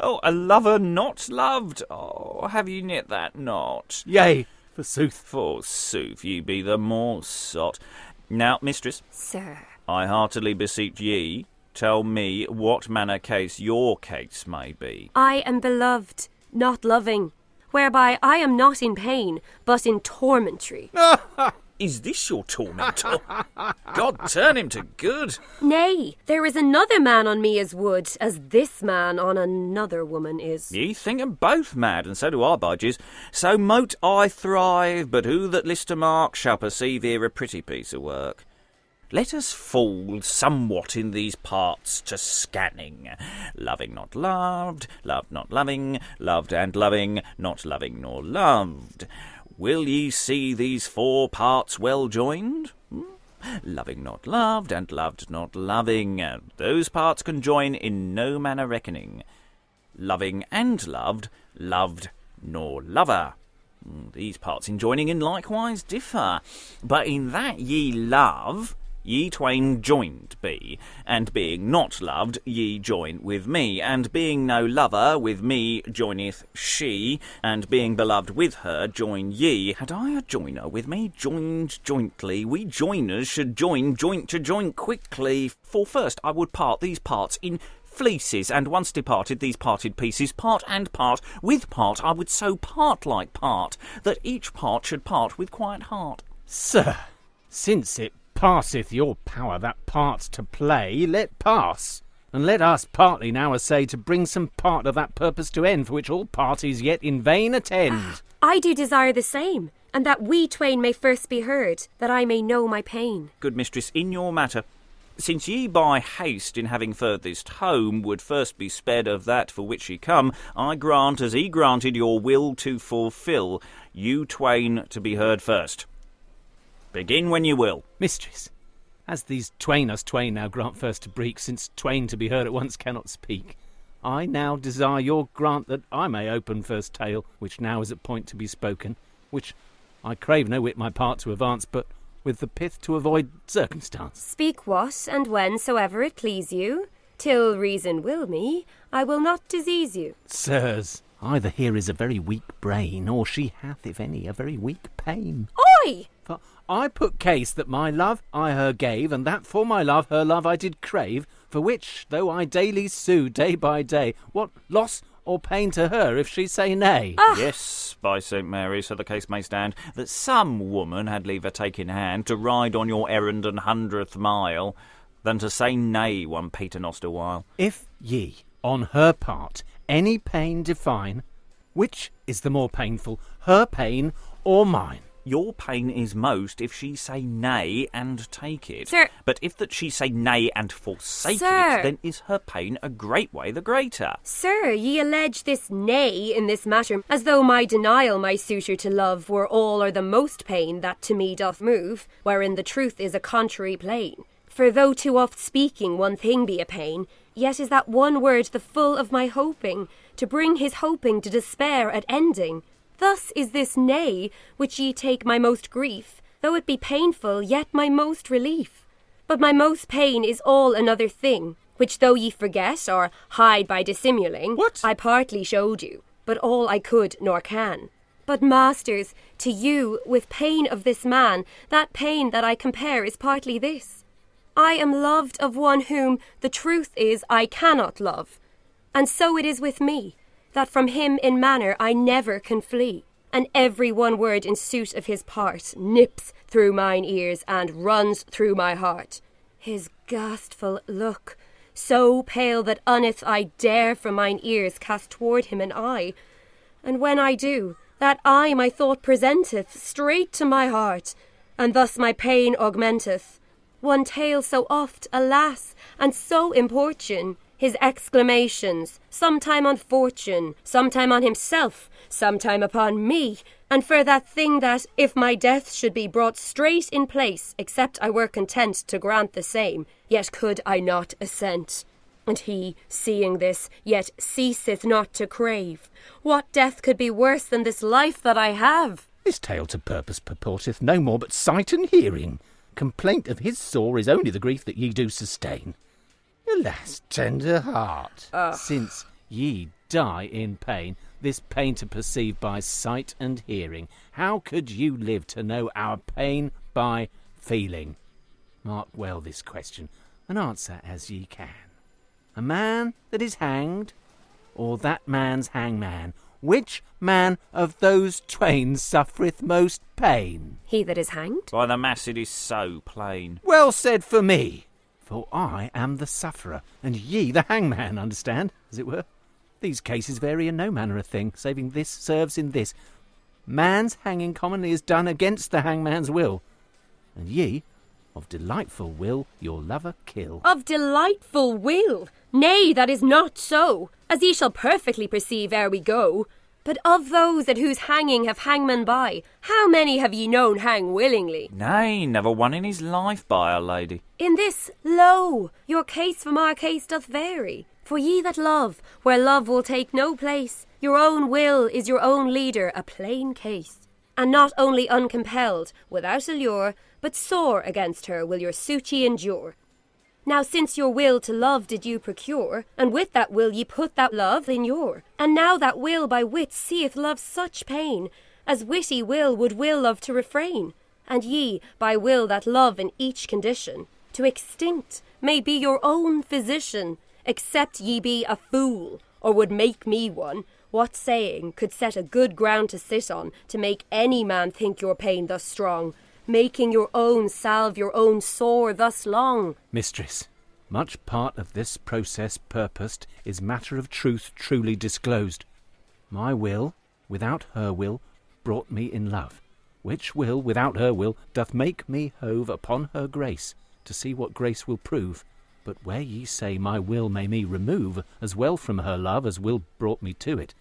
Oh, a lover not loved! Oh, have ye knit that not? Yea, forsooth. Forsooth, ye be the more sot. Now, mistress, Sir, I heartily beseech ye, tell me what manner case your case may be. I am beloved, not loving, whereby I am not in pain, but in tormentry. Is this your tormentor? God turn him to good. Nay, there is another man on me as would, as this man on another woman is. Ye think 'em both mad, and so do I, by Jesu. So mote I thrive, but who that lists to mark shall perceive here a pretty piece of work. Let us fall somewhat in these parts to scanning. Loving not loved, loved not loving, loved and loving, not loving nor loved. Will ye see these four parts well joined? Loving not loved, and loved not loving. Those parts can join in no manner reckoning. Loving and loved, loved nor lover. These parts in joining in likewise differ, but in that ye love, ye twain joined be, and being not loved, ye join with me, and being no lover, with me joineth she, and being beloved with her, join ye. Had I a joiner with me, joined jointly, we joiners should join joint to joint quickly. For first I would part these parts in fleeces, and once departed these parted pieces, part and part, with part I would so part like part, that each part should part with quiet heart. Sir, since it passeth your power that part to play, let pass, and let us partly now essay to bring some part of that purpose to end, for which all parties yet in vain attend. I do desire the same, and that we twain may first be heard, that I may know my pain. Good mistress, in your matter, since ye by haste in having furthest home would first be sped of that for which ye come, I grant as he granted your will to fulfil, you twain to be heard first. Begin when you will. Mistress, as these twain us twain now grant first to break, since twain to be heard at once cannot speak, I now desire your grant that I may open first tale, which now is at point to be spoken, which I crave no whit my part to advance, but with the pith to avoid circumstance. Speak what and whensoever it please you, till reason will me, I will not disease you. Sirs, either here is a very weak brain, or she hath, if any, a very weak pain. Oi! For I put case that my love I her gave, and that for my love her love I did crave, for which, though I daily sue day by day, what loss or pain to her if she say nay? Yes, by St. Mary, so the case may stand, that some woman had liever take in hand to ride on your errand an 100th mile, than to say nay one paternoster while. If ye, on her part, any pain define, which is the more painful, her pain or mine? Your pain is most if she say nay and take it. Sir. But if that she say nay and forsake Sir. it, then is her pain a great way the greater. Sir, ye allege this nay in this matter, as though my denial my suitor to love were all or the most pain that to me doth move, wherein the truth is a contrary plain. For though too oft speaking one thing be a pain, yet is that one word the full of my hoping, to bring his hoping to despair at ending. Thus is this nay, which ye take my most grief, though it be painful, yet my most relief. But my most pain is all another thing, which though ye forget or hide by dissimuling, What? I partly showed you, but all I could nor can. But masters, to you, with pain of this man, that pain that I compare is partly this. I am loved of one whom, the truth is, I cannot love. And so it is with me, that from him in manner I never can flee, and every one word in suit of his part nips through mine ears and runs through my heart. His ghastful look, so pale that unneth I dare from mine ears cast toward him an eye, and when I do, that eye my thought presenteth straight to my heart, and thus my pain augmenteth. One tale so oft, alas, and so importune, his exclamations, sometime on fortune, sometime on himself, sometime upon me, and for that thing that, if my death should be brought straight in place, except I were content to grant the same, yet could I not assent. And he, seeing this, yet ceaseth not to crave. What death could be worse than this life that I have? This tale to purpose purporteth no more but sight and hearing. Complaint of his sore is only the grief that ye do sustain. Alas, tender heart, since ye die in pain, this pain to perceive by sight and hearing, how could you live to know our pain by feeling? Mark well this question, and answer as ye can. A man that is hanged, or that man's hangman, which man of those twain suffereth most pain? He that is hanged? By the mass it is so plain. Well said for me! For I am the sufferer, and ye the hangman, understand, as it were. These cases vary in no manner of thing, saving this serves in this. Man's hanging commonly is done against the hangman's will, and ye, of delightful will, your lover kill. Of delightful will? Nay, that is not so, as ye shall perfectly perceive ere we go. But of those at whose hanging have hangmen by, how many have ye known hang willingly? Nay, never one in his life by a lady. In this, lo, your case from our case doth vary. For ye that love, where love will take no place, Your own will is your own leader, a plain case. And not only uncompelled, without allure, but sore against her will your suit ye endure. Now since your will to love did you procure, and with that will ye put that love in your, and now that will by wit seeth love such pain, as witty will would will love to refrain, and ye by will that love in each condition, to extinct may be your own physician, except ye be a fool, or would make me one. What saying could set a good ground to sit on, to make any man think your pain thus strong, making your own salve your own sore thus long? Mistress, much part of this process purposed is matter of truth truly disclosed. My will, without her will, brought me in love, which will, without her will, doth make me hove upon her grace, to see what grace will prove. But where ye say my will may me remove, as well from her love as will brought me to it,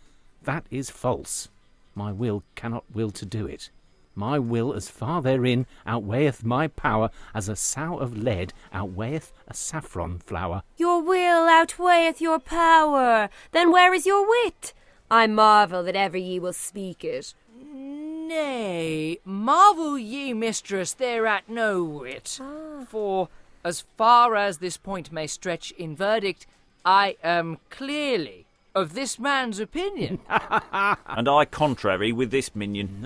that is false. My will cannot will to do it. My will as far therein outweigheth my power, as a sow of lead outweigheth a saffron flower. Your will outweigheth your power, then where is your wit? I marvel that ever ye will speak it. Nay, marvel ye, mistress, thereat no whit. For, as far as this point may stretch in verdict, I am clearly of this man's opinion. And I contrary with this minion.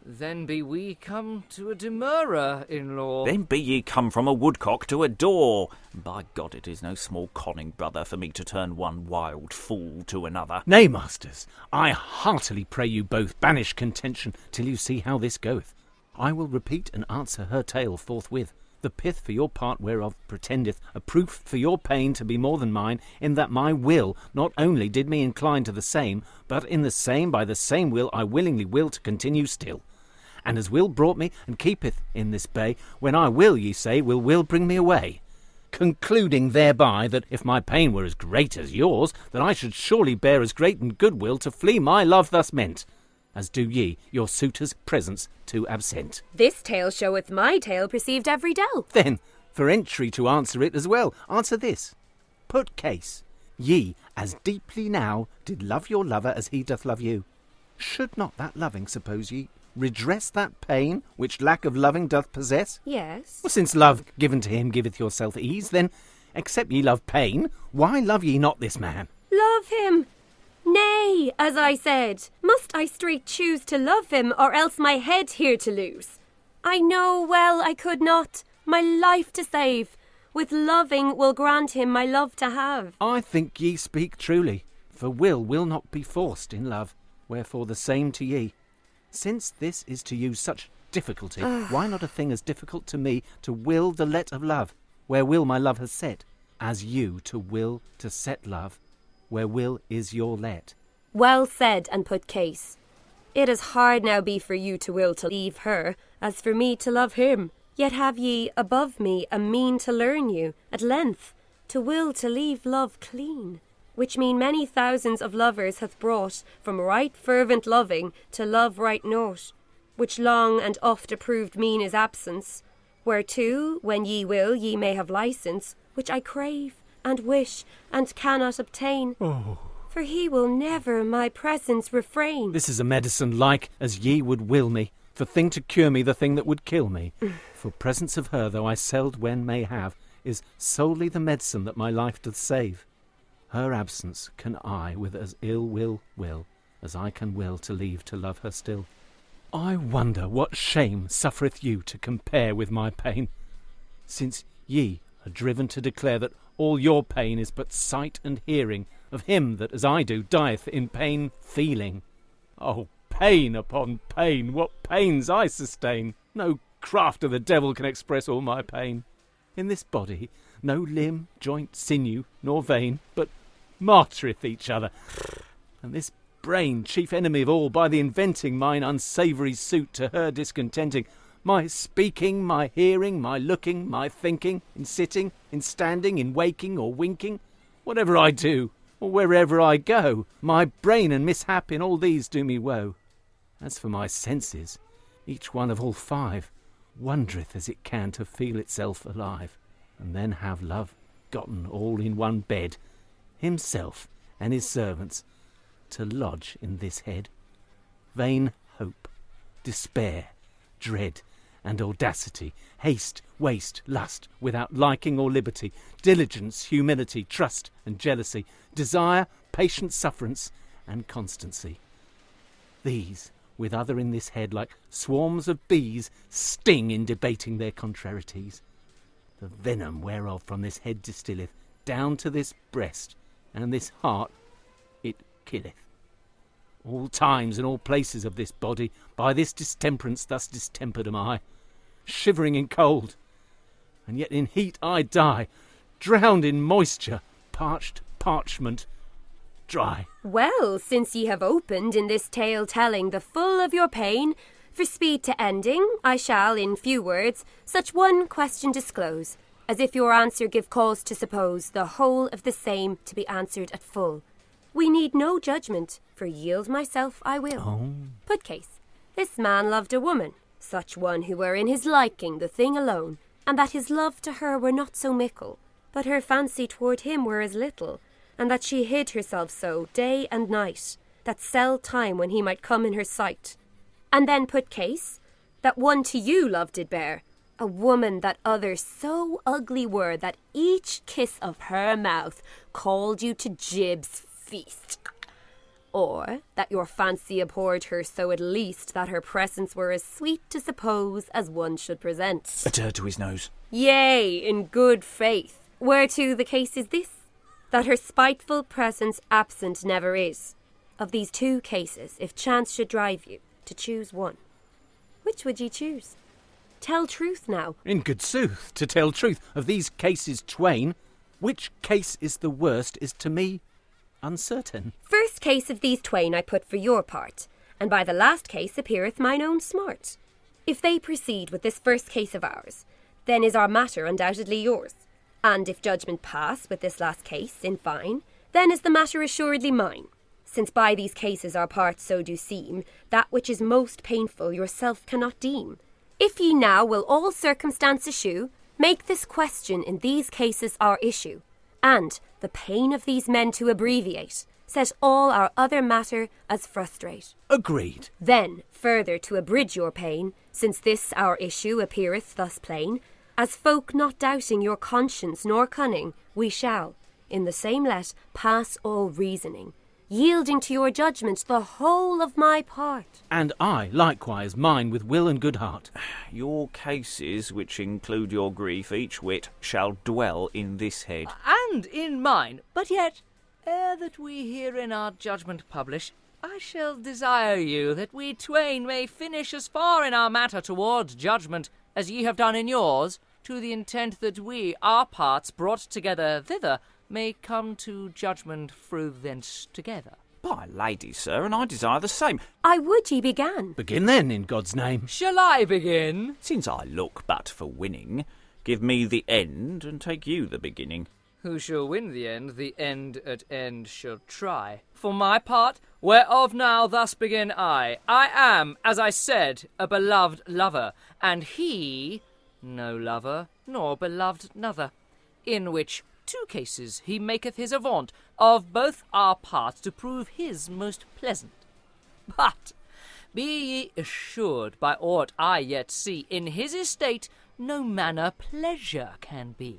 Then be we come to a demurrer in law. Then be ye come from a woodcock to a door. By God, it is no small conning, brother, for me to turn one wild fool to another. Nay, masters, I heartily pray you both banish contention till you see how this goeth. I will repeat and answer her tale forthwith. The pith for your part whereof pretendeth a proof for your pain to be more than mine, in that my will not only did me incline to the same, but in the same by the same will I willingly will to continue still. And as will brought me and keepeth in this bay, when I will, ye say, will bring me away. Concluding thereby that if my pain were as great as yours, that I should surely bear as great and good will to flee my love thus meant, as do ye your suitor's presence to absent. This tale showeth my tale perceived every dell. Then, for entry to answer it as well, answer this. Put case, ye as deeply now did love your lover as he doth love you. Should not that loving, suppose ye, redress that pain which lack of loving doth possess? Yes. Well, since love given to him giveth yourself ease, then, except ye love pain, why love ye not this man? Love him? Nay, as I said, must I straight choose to love him, or else my head here to lose? I know well I could not, my life to save, with loving will grant him my love to have. I think ye speak truly, for will not be forced in love, wherefore the same to ye. Since this is to you such difficulty, why not a thing as difficult to me to will the let of love, where will my love has set, as you to will to set love, where will is your let? Well said and put case. It is hard now be for you to will to leave her, as for me to love him. Yet have ye above me a mean to learn you, at length, to will to leave love clean, which mean many thousands of lovers hath brought from right fervent loving to love right naught, which long and oft approved mean is absence, whereto, when ye will, ye may have license, which I crave and wish and cannot obtain. For he will never my presence refrain. This is a medicine like as ye would will me, for thing to cure me the thing that would kill me. For presence of her, though I seld when may have, is solely the medicine that my life doth save. Her absence can I with as ill will as I can will to leave to love her still. I wonder what shame suffereth you to compare with my pain, since ye are driven to declare that all your pain is but sight and hearing of him that, as I do, dieth in pain feeling. Oh, pain upon pain, what pains I sustain! No craft of the devil can express all my pain. In this body no limb, joint, sinew, nor vein, but martyreth each other. And this brain, chief enemy of all, by the inventing mine unsavoury suit to her discontenting, my speaking, my hearing, my looking, my thinking, in sitting, in standing, in waking or winking, whatever I do, or wherever I go, my brain and mishap in all these do me woe. As for my senses, each one of all five wondereth as it can to feel itself alive, and then have love gotten all in one bed, himself and his servants, to lodge in this head. Vain hope, despair, dread, and audacity, haste, waste, lust, without liking or liberty, diligence, humility, trust and jealousy, desire, patient sufferance, and constancy. These, with other in this head, like swarms of bees, sting in debating their contrarieties. The venom whereof from this head distilleth down to this breast, and this heart it killeth. All times and all places of this body, by this distemperance thus distempered am I, shivering in cold, and yet in heat I die, drowned in moisture, parched parchment, dry. Well, since ye have opened in this tale telling the full of your pain, for speed to ending, I shall, in few words, such one question disclose, as if your answer give cause to suppose the whole of the same to be answered at full. We need no judgment, for yield myself I will. Put case, this man loved a woman, such one who were in his liking the thing alone, and that his love to her were not so mickle, but her fancy toward him were as little, and that she hid herself so day and night, that sell time when he might come in her sight. And then put case, that one to you love did bear, a woman that others so ugly were, that each kiss of her mouth called you to Jib's feast. Or that your fancy abhorred her so at least that her presence were as sweet to suppose as one should present. A turd to his nose. Yea, in good faith. Whereto the case is this, that her spiteful presence absent never is. Of these two cases, if chance should drive you to choose one, which would ye choose? Tell truth now. In good sooth, to tell truth, of these cases twain, which case is the worst is to me uncertain. First case of these twain I put for your part, and by the last case appeareth mine own smart. If they proceed with this first case of ours, then is our matter undoubtedly yours. And if judgment pass with this last case, in fine, then is the matter assuredly mine. Since by these cases our parts so do seem, that which is most painful yourself cannot deem. If ye now will all circumstance eschew, make this question in these cases our issue, and the pain of these men to abbreviate, set all our other matter as frustrate. Agreed. Then, further to abridge your pain, since this our issue appeareth thus plain, as folk not doubting your conscience nor cunning, we shall, in the same let, pass all reasoning, yielding to your judgment the whole of my part. And I, likewise, mine with will and good heart. Your cases, which include your grief, each whit, shall dwell in this head. And in mine, but yet, ere that we herein our judgment publish, I shall desire you that we twain may finish as far in our matter towards judgment as ye have done in yours, to the intent that we, our parts brought together thither, may come to judgment through thence together. By lady, sir, and I desire the same. I would ye began. Begin then, in God's name. Shall I begin? Since I look but for winning, give me the end and take you the beginning. Who shall win the end at end shall try. For my part, whereof now thus begin I am, as I said, a beloved lover, and he no lover, nor beloved nother, in which two cases he maketh his avaunt of both our parts to prove his most pleasant. But be ye assured by aught I yet see, in his estate no manner pleasure can be.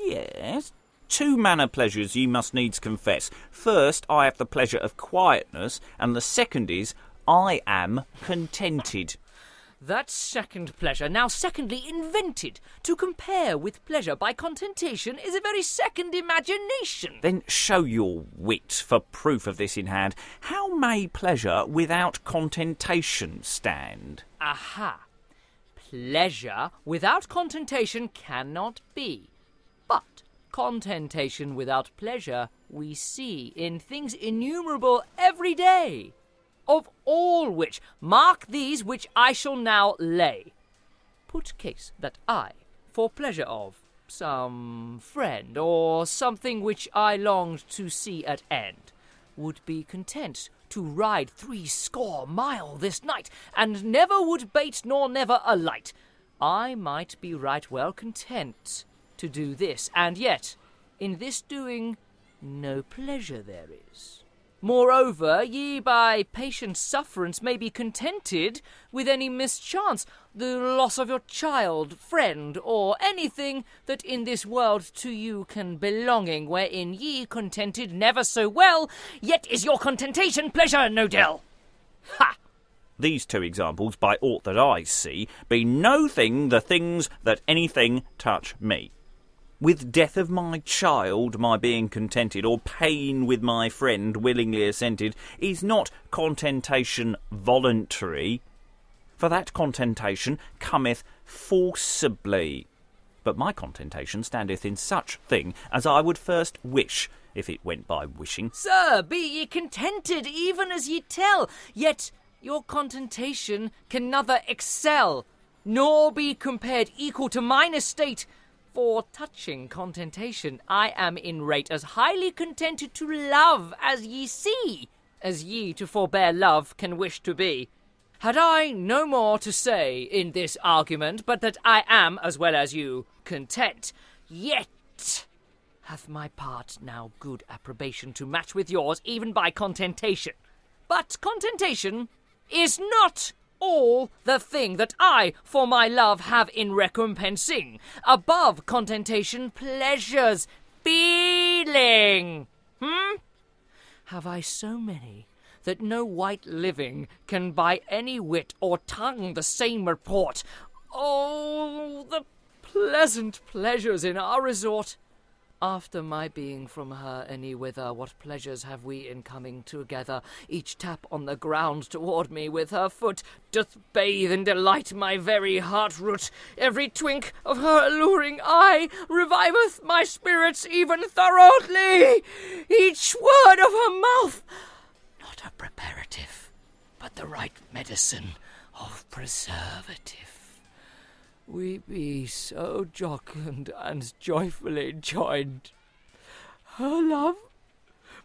Yes, two manner pleasures ye must needs confess. First, I have the pleasure of quietness, and the second is, I am contented. That second pleasure, now secondly invented, to compare with pleasure by contentation, is a very second imagination. Then show your wit for proof of this in hand. How may pleasure without contentation stand? Aha! Pleasure without contentation cannot be. But contentation without pleasure we see in things innumerable every day. Of all which, mark these which I shall now lay. Put case that I, for pleasure of some friend, or something which I longed to see at end, would be content to ride 60 mile this night, and never would bait nor never alight, I might be right well content to do this, and yet, in this doing, no pleasure there is. Moreover, ye by patient sufferance may be contented with any mischance, the loss of your child, friend, or anything that in this world to you can belonging, wherein ye contented never so well, yet is your contentation pleasure, no del. Ha! These two examples, by aught that I see, be no thing the things that anything touch me. With death of my child my being contented, or pain with my friend willingly assented, is not contentation voluntary, for that contentation cometh forcibly. But my contentation standeth in such thing as I would first wish, if it went by wishing. Sir, be ye contented even as ye tell, yet your contentation can neither excel, nor be compared equal to mine estate. For touching contentation, I am in rate as highly contented to love as ye see, as ye to forbear love can wish to be. Had I no more to say in this argument, but that I am, as well as you, content, yet hath my part now good approbation to match with yours even by contentation. But contentation is not all the thing that I for my love have in recompensing. Above contentation, pleasures, feeling. Have I so many that no white living can by any wit or tongue the same report? Oh, the pleasant pleasures in our resort! After my being from her any whither, what pleasures have we in coming together? Each tap on the ground toward me with her foot doth bathe and delight my very heart root. Every twink of her alluring eye reviveth my spirits even thoroughly. Each word of her mouth, not a preparative, but the right medicine of preservative. We be so jocund and joyfully joined. Her love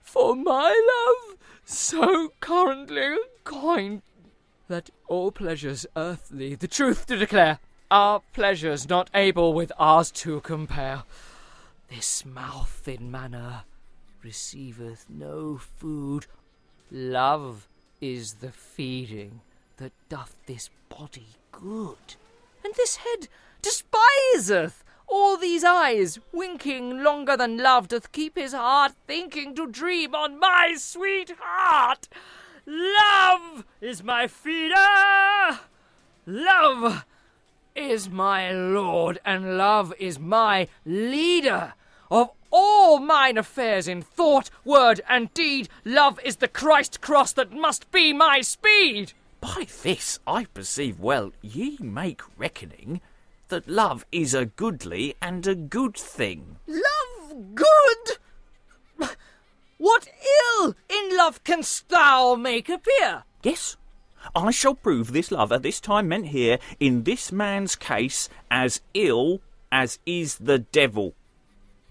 for my love so currently coined, that all pleasures earthly, the truth to declare, are pleasures not able with ours to compare. This mouth in manner receiveth no food. Love is the feeding that doth this body good. And this head despiseth all these eyes, winking longer than love doth keep his heart thinking to dream on my sweetheart. Love is my feeder, love is my lord, and love is my leader. Of all mine affairs in thought, word, and deed, love is the Christ cross that must be my speed. By this I perceive well ye make reckoning that love is a goodly and a good thing. Love good? What ill in love canst thou make appear? Yes, I shall prove this love at this time meant here in this man's case as ill as is the devil,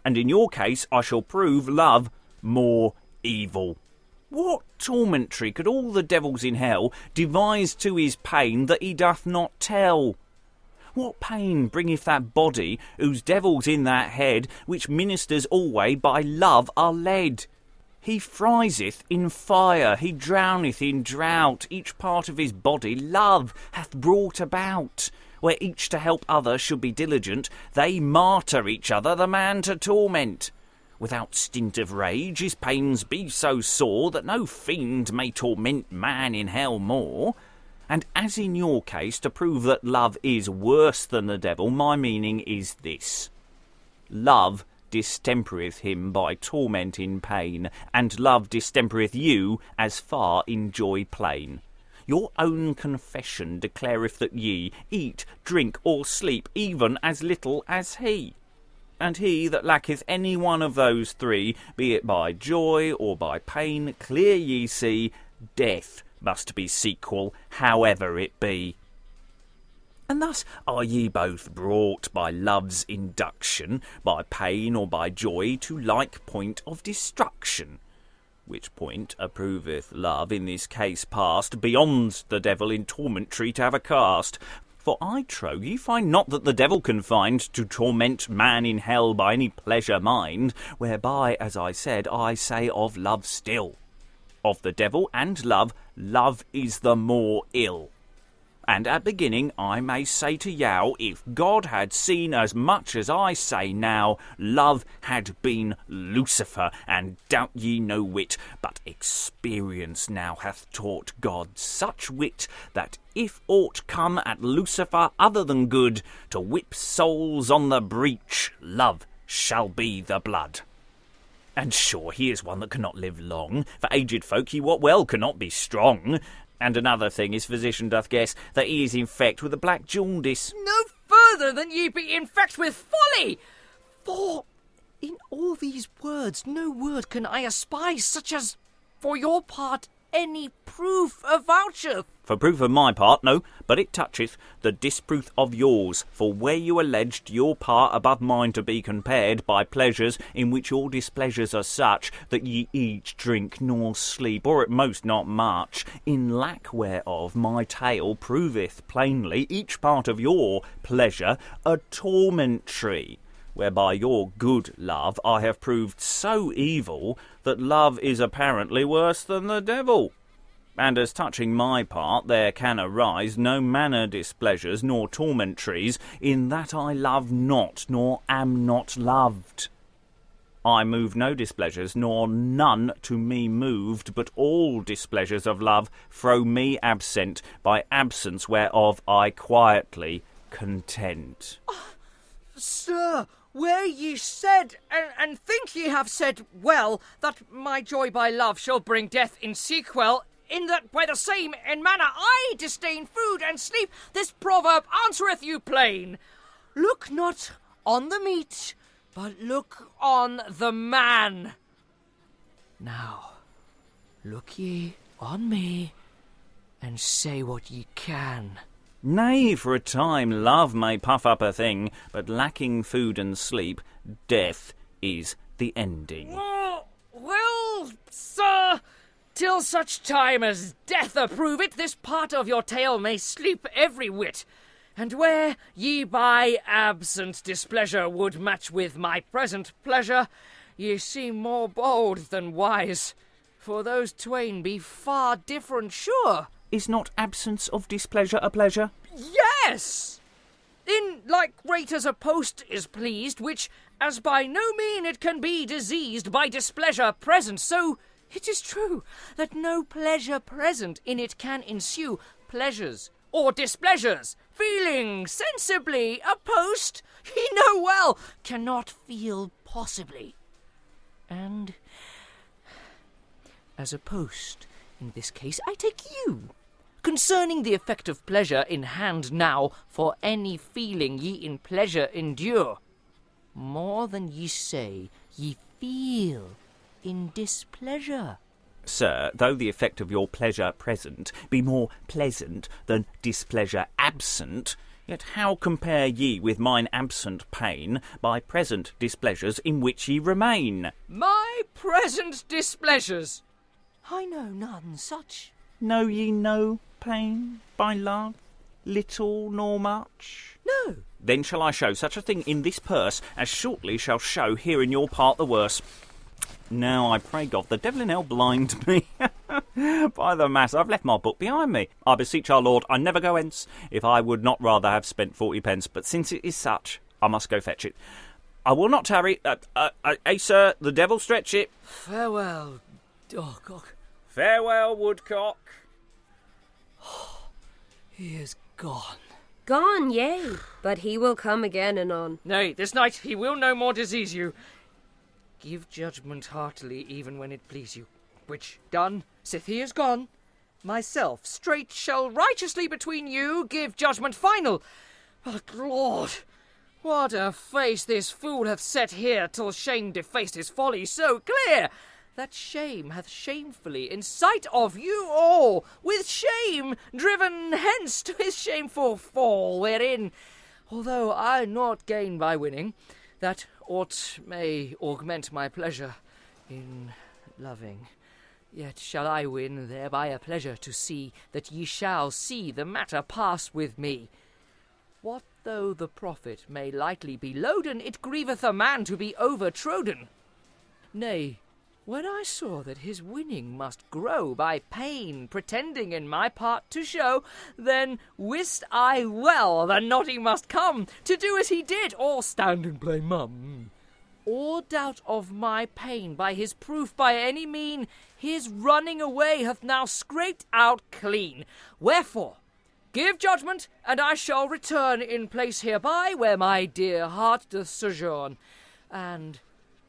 and in your case I shall prove love more evil. What tormentry could all the devils in hell devise to his pain that he doth not tell? What pain bringeth that body whose devil's in that head, which ministers alway by love are led? He friseth in fire, he drowneth in drought, each part of his body love hath brought about. Where each to help other should be diligent, they martyr each other, the man to torment. Without stint of rage, his pains be so sore that no fiend may torment man in hell more. And as in your case, to prove that love is worse than the devil, my meaning is this. Love distempereth him by torment in pain, and love distempereth you as far in joy plain. Your own confession declareth that ye eat, drink, or sleep even as little as he. And he that lacketh any one of those three, be it by joy or by pain, clear ye see, death must be sequel, however it be. And thus are ye both brought by love's induction, by pain or by joy, to like point of destruction. Which point approveth love in this case past, beyond the devil in tormentry to have a cast. For I trow ye find not that the devil can find to torment man in hell by any pleasure mind, whereby, as I said, I say of love still. of the devil and love, love is the more ill. And at beginning I may say to yow, if God had seen as much as I say now, love had been Lucifer, and doubt ye no whit, but experience now hath taught God such wit, that if aught come at Lucifer other than good, to whip souls on the breach, love shall be the blood. And sure he is one that cannot live long, for aged folk he what well cannot be strong. And another thing his physician doth guess, that he is infect with a black jaundice. No further than ye be infect with folly! For in all these words no word can I espy, such as, for your part, any proof avoucheth. For proof of my part, no, but it toucheth the disproof of yours, for where you alleged your part above mine to be compared by pleasures in which your displeasures are such that ye eat, drink, nor sleep, or at most not much, in lack whereof my tale proveth plainly each part of your pleasure a tormentry, whereby your good love I have proved so evil that love is apparently worse than the devil. And as touching my part, there can arise no manner displeasures nor tormentries, in that I love not, nor am not loved. I move no displeasures, nor none to me moved, but all displeasures of love throw me absent, by absence whereof I quietly content. Sir, where ye said, and think ye have said well, that my joy by love shall bring death in sequel, in that by the same in manner I disdain food and sleep, this proverb answereth you plain. Look not on the meat, but look on the man. Now, look ye on me, and say what ye can. Nay, for a time love may puff up a thing, but lacking food and sleep, death is the ending. Well, sir, till such time as death approve it, this part of your tale may sleep every whit. And where ye by absent displeasure would match with my present pleasure, ye seem more bold than wise, for those twain be far different, sure. Is not absence of displeasure a pleasure? Yes! In like great as a post is pleased, which, as by no mean it can be diseased by displeasure present, so it is true that no pleasure present in it can ensue. Pleasures or displeasures, feeling sensibly a post, he know well cannot feel possibly. And as a post, in this case, I take you. Concerning the effect of pleasure in hand now, for any feeling ye in pleasure endure, more than ye say ye feel in displeasure. Sir, though the effect of your pleasure present be more pleasant than displeasure absent, yet how compare ye with mine absent pain by present displeasures in which ye remain? My present displeasures? I know none such. Know ye no pain by love, little nor much? No. Then shall I show such a thing in this purse, as shortly shall show here in your part the worse. Now I pray God the devil in hell blind me. By the mass, I've left my book behind me. I beseech our Lord I never go hence, if I would not rather have spent 40 pence, but since it is such, I must go fetch it. I will not tarry. Sir, the devil stretch it. Farewell, dogcock. Farewell, woodcock. He is gone. Gone, yea, but he will come again anon. Nay, this night he will no more disease you. Give judgment heartily, even when it please you. Which done, sith he is gone, myself straight shall righteously between you give judgment final. But Lord, what a face this fool hath set here, till shame defaced his folly so clear, that shame hath shamefully, in sight of you all, with shame driven hence to his shameful fall, wherein, although I not gain by winning, that aught may augment my pleasure in loving, yet shall I win thereby a pleasure to see that ye shall see the matter pass with me. What though the profit may lightly be loaden, it grieveth a man to be overtrodden. Nay, When I saw that his winning must grow by pain, pretending in my part to show, then wist I well the naughty must come, to do as he did, or stand and play mum. All doubt of my pain by his proof by any mean, his running away hath now scraped out clean. Wherefore, give judgment, and I shall return in place hereby, where my dear heart doth sojourn. And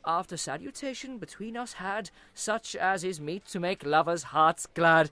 after salutation between us had, such as is meet to make lovers' hearts glad,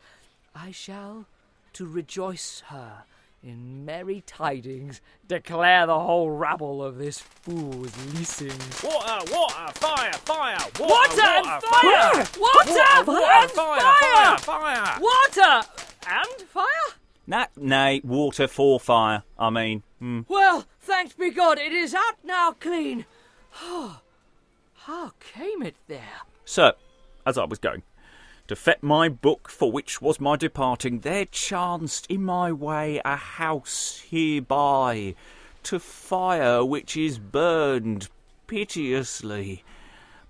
I shall, to rejoice her in merry tidings, declare the whole rabble of this fool's leasing. Water, water, fire, fire, Water and fire! Water and fire! Fire! Water and fire? Nay, water for fire, I mean. Well, thanked be God, it is out now clean. How came it there? Sir, as I was going, to fet my book for which was my departing, there chanced in my way a house hereby, to fire which is burned piteously.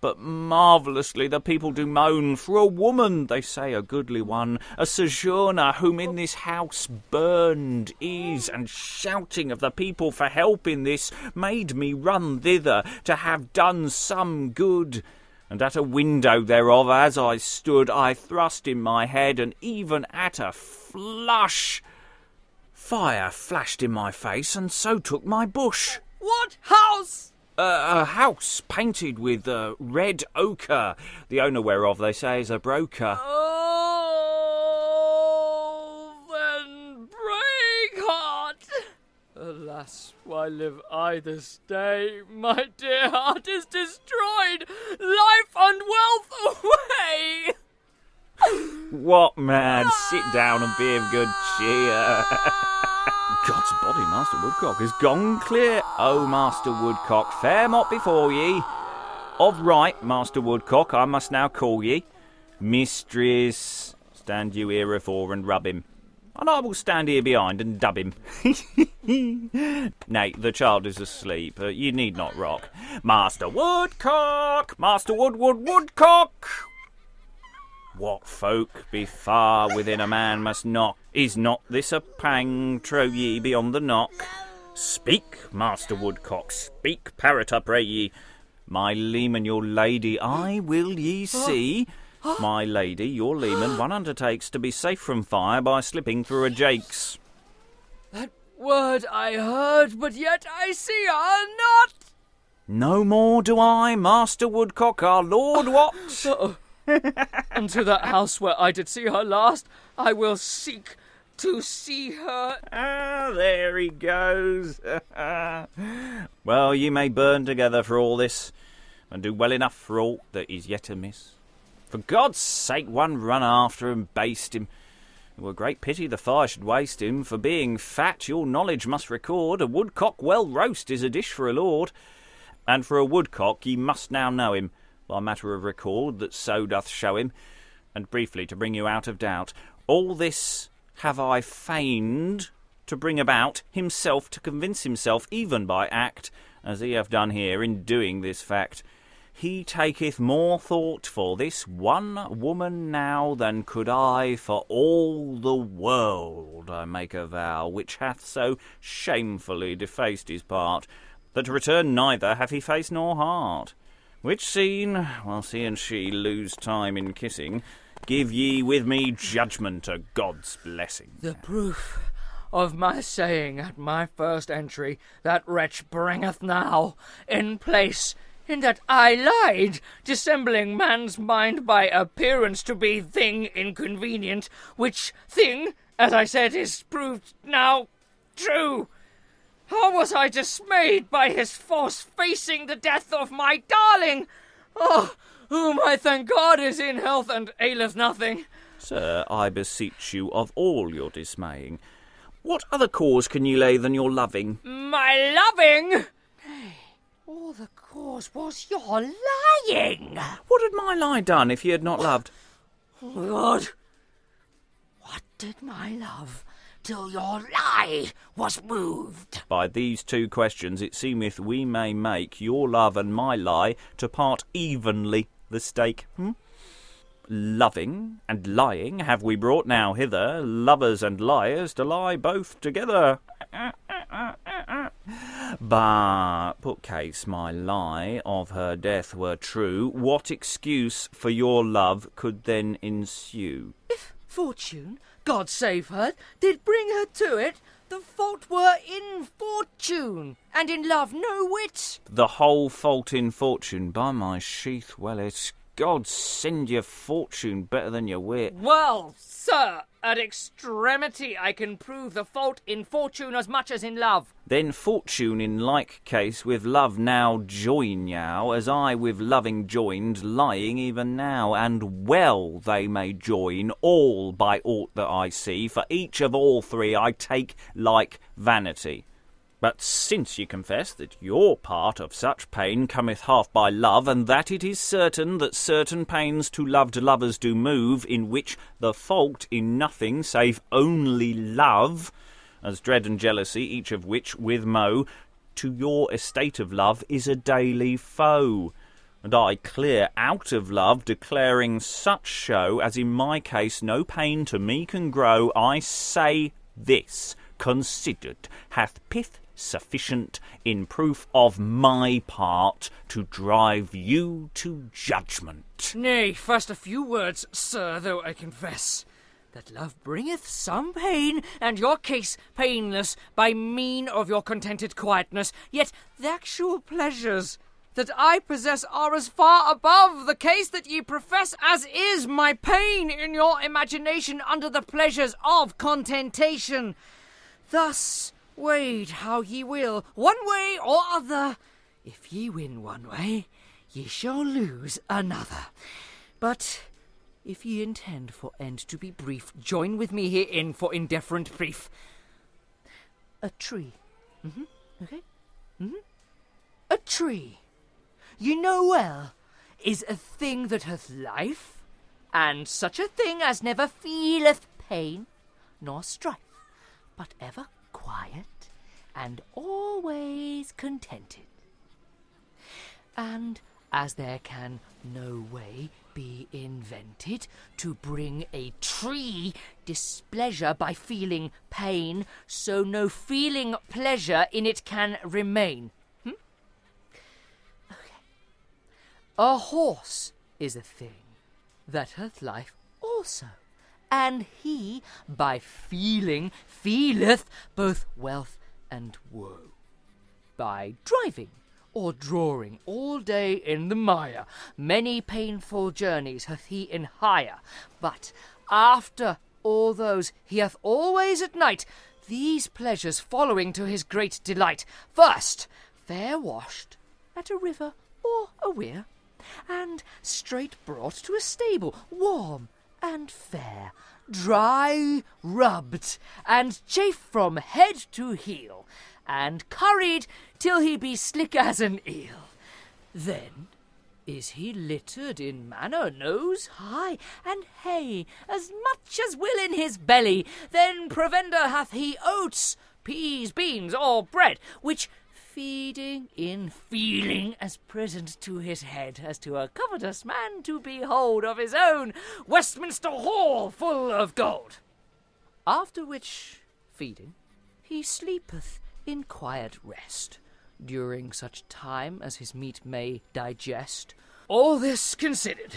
But marvellously the people do moan for a woman, they say a goodly one, a sojourner whom in this house burned is, and shouting of the people for help in this made me run thither to have done some good. And at a window thereof, as I stood, I thrust in my head, and even at a flush, fire flashed in my face, and so took my bush. What house? A house painted with red ochre, the owner whereof they say is a broker. Oh, then break heart. Alas, why live I this day? My dear heart is destroyed, life and wealth away. What, man? Sit down and be of good cheer. God's body, Master Woodcock, is gone clear. Oh, Master Woodcock, fair mot before ye. Of right, Master Woodcock, I must now call ye. Mistress, stand you here afore and rub him, and I will stand here behind and dub him. Nay, the child is asleep. You need not rock. Master Woodcock! Master Woodcock! What folk be far within a man must knock. Is not this a pang, trow ye, beyond the knock? Speak, Master Woodcock, speak, parrot, I pray ye. My leman, your lady, I will ye see. My lady, your leman, one undertakes to be safe from fire by slipping through a jakes. That word I heard, but yet I see her not. No more do I, Master Woodcock, our lord, what? Unto that house where I did see her last, I will seek to see her. Ah, there he goes. Well, ye may burn together for all this, and do well enough for aught that is yet amiss. For God's sake, one run after and baste him. It were great pity the fire should waste him, for being fat, your knowledge must record, a woodcock well roast is a dish for a lord. And for a woodcock ye must now know him, by matter of record that so doth show him. And briefly, to bring you out of doubt, all this have I feigned to bring about himself, to convince himself, even by act, as he have done here in doing this fact. He taketh more thought for this one woman now than could I for all the world, I make a vow, which hath so shamefully defaced his part, that to return neither hath he face nor heart. Which seen, whilst he and she lose time in kissing, give ye with me judgment a God's blessing. The proof of my saying at my first entry, that wretch bringeth now in place, in that I lied, dissembling man's mind by appearance to be thing inconvenient, which thing, as I said, is proved now true. How was I dismayed by his force facing the death of my darling, whom I thank God is in health and aileth nothing. Sir, I beseech you of all your dismaying, what other cause can ye lay than your loving? My loving? Nay, all the cause was your lying. What had my lie done if ye had not loved? Lord, what did my love till your lie was moved? By these two questions it seemeth we may make your love and my lie to part evenly the stake. Loving and lying have we brought now hither, lovers and liars to lie both together. But, put case my lie of her death were true, what excuse for your love could then ensue? If fortune, God save her, did bring her to it, the fault were in fortune, and in love no wit. The whole fault in fortune, by my sheath, well, it's God send your fortune better than your wit. Well, sir, at extremity I can prove the fault in fortune as much as in love. Then fortune in like case with love now join yow, as I with loving joined, lying even now, and well they may join all by aught that I see, for each of all three I take like vanity. But since ye confess that your part of such pain cometh half by love, and that it is certain that certain pains to loved lovers do move, in which the fault in nothing save only love, as dread and jealousy, each of which with moe, to your estate of love is a daily foe. And I clear out of love, declaring such show, as in my case no pain to me can grow, I say this, considered, hath pith sufficient in proof of my part to drive you to judgment. Nay, first a few words, sir, though I confess that love bringeth some pain, and your case painless by mean of your contented quietness, yet the actual pleasures that I possess are as far above the case that ye profess as is my pain in your imagination under the pleasures of contentation. Thus, wade how ye will, one way or other. If ye win one way, ye shall lose another. But if ye intend for end to be brief, join with me herein for indifferent brief. A tree. Okay? A tree, you know well, is a thing that hath life, and such a thing as never feeleth pain nor strife, but ever quiet and always contented. And as there can no way be invented to bring a tree displeasure by feeling pain, so no feeling pleasure in it can remain. Okay. A horse is a thing that hath life also, and he by feeling feeleth both wealth and woe. By driving or drawing all day in the mire, many painful journeys hath he in hire, but after all those he hath always at night these pleasures following to his great delight. First, fair washed at a river or a weir, and straight brought to a stable, warm and fair, dry rubbed, and chafed from head to heel, and curried till he be slick as an eel. Then is he littered in manner nose high, and hay as much as will in his belly. Then provender hath he oats, peas, beans, or bread, which feeding in feeling as present to his head as to a covetous man to behold of his own Westminster Hall full of gold. After which feeding he sleepeth in quiet rest, during such time as his meat may digest. All this considered,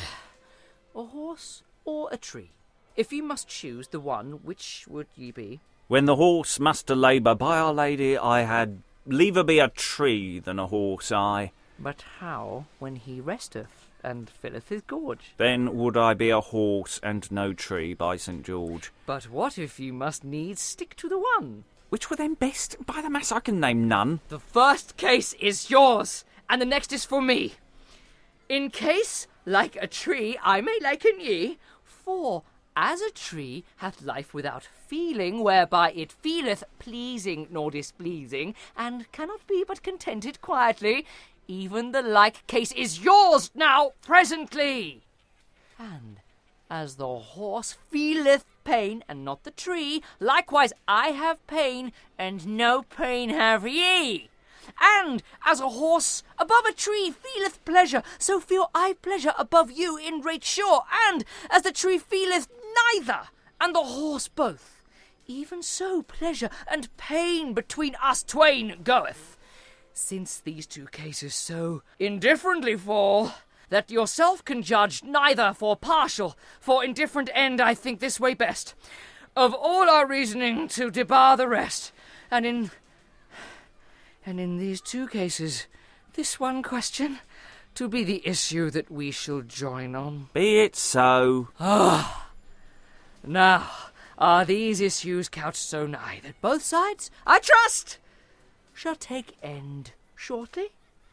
a horse or a tree? If ye must choose the one, which would ye be? When the horse must to labour, by Our Lady, I had liever be a tree than a horse, I. But how when he resteth and filleth his gorge? Then would I be a horse and no tree, by St. George. But what if you must needs stick to the one? Which were then best? By the mass, I can name none. The first case is yours, and the next is for me. In case, like a tree, I may liken ye, for as a tree hath life without feeling, whereby it feeleth pleasing nor displeasing, and cannot be but contented quietly, even the like case is yours now presently. And as the horse feeleth pain, and not the tree, likewise I have pain, and no pain have ye. And as a horse above a tree feeleth pleasure, so feel I pleasure above you in great shore. And as the tree feeleth neither, and the horse both, even so pleasure and pain between us twain goeth. Since these two cases so indifferently fall, that yourself can judge neither for partial, for indifferent end I think this way best, of all our reasoning to debar the rest, and in these two cases, this one question to be the issue that we shall join on. Be it so. Now, are these issues couched so nigh that both sides, I trust, shall take end shortly?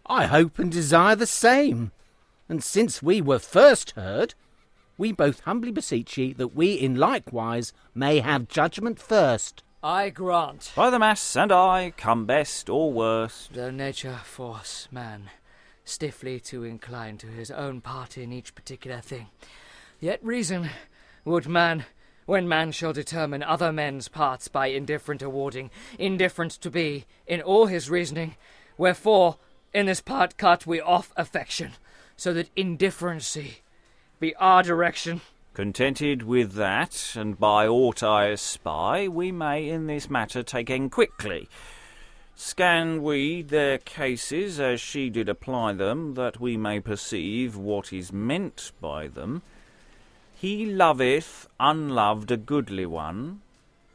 I hope and desire the same. And since we were first heard, we both humbly beseech ye that we in likewise may have judgment first. I grant. By the mass and I come best or worst. Though nature force man stiffly to incline to his own part in each particular thing, yet reason would man, when man shall determine other men's parts by indifferent awarding, indifferent to be in all his reasoning, wherefore in this part cut we off affection, so that indifferency be our direction. Contented with that, and by aught I espy, we may in this matter take end quickly. Scan we their cases as she did apply them, that we may perceive what is meant by them. He loveth unloved a goodly one,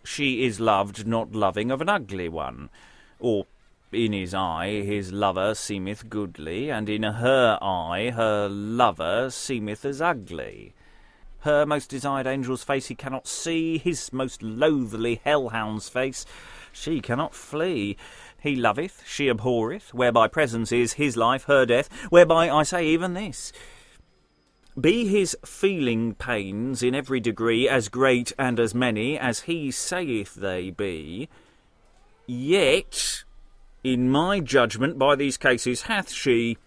she is loved not loving of an ugly one, or in his eye his lover seemeth goodly, and in her eye her lover seemeth as ugly. Her most desired angel's face he cannot see, his most loathly hellhound's face she cannot flee. He loveth, she abhorreth, whereby presence is his life, her death, whereby I say even this. Be his feeling pains in every degree as great and as many as he saith they be, yet in my judgment by these cases hath she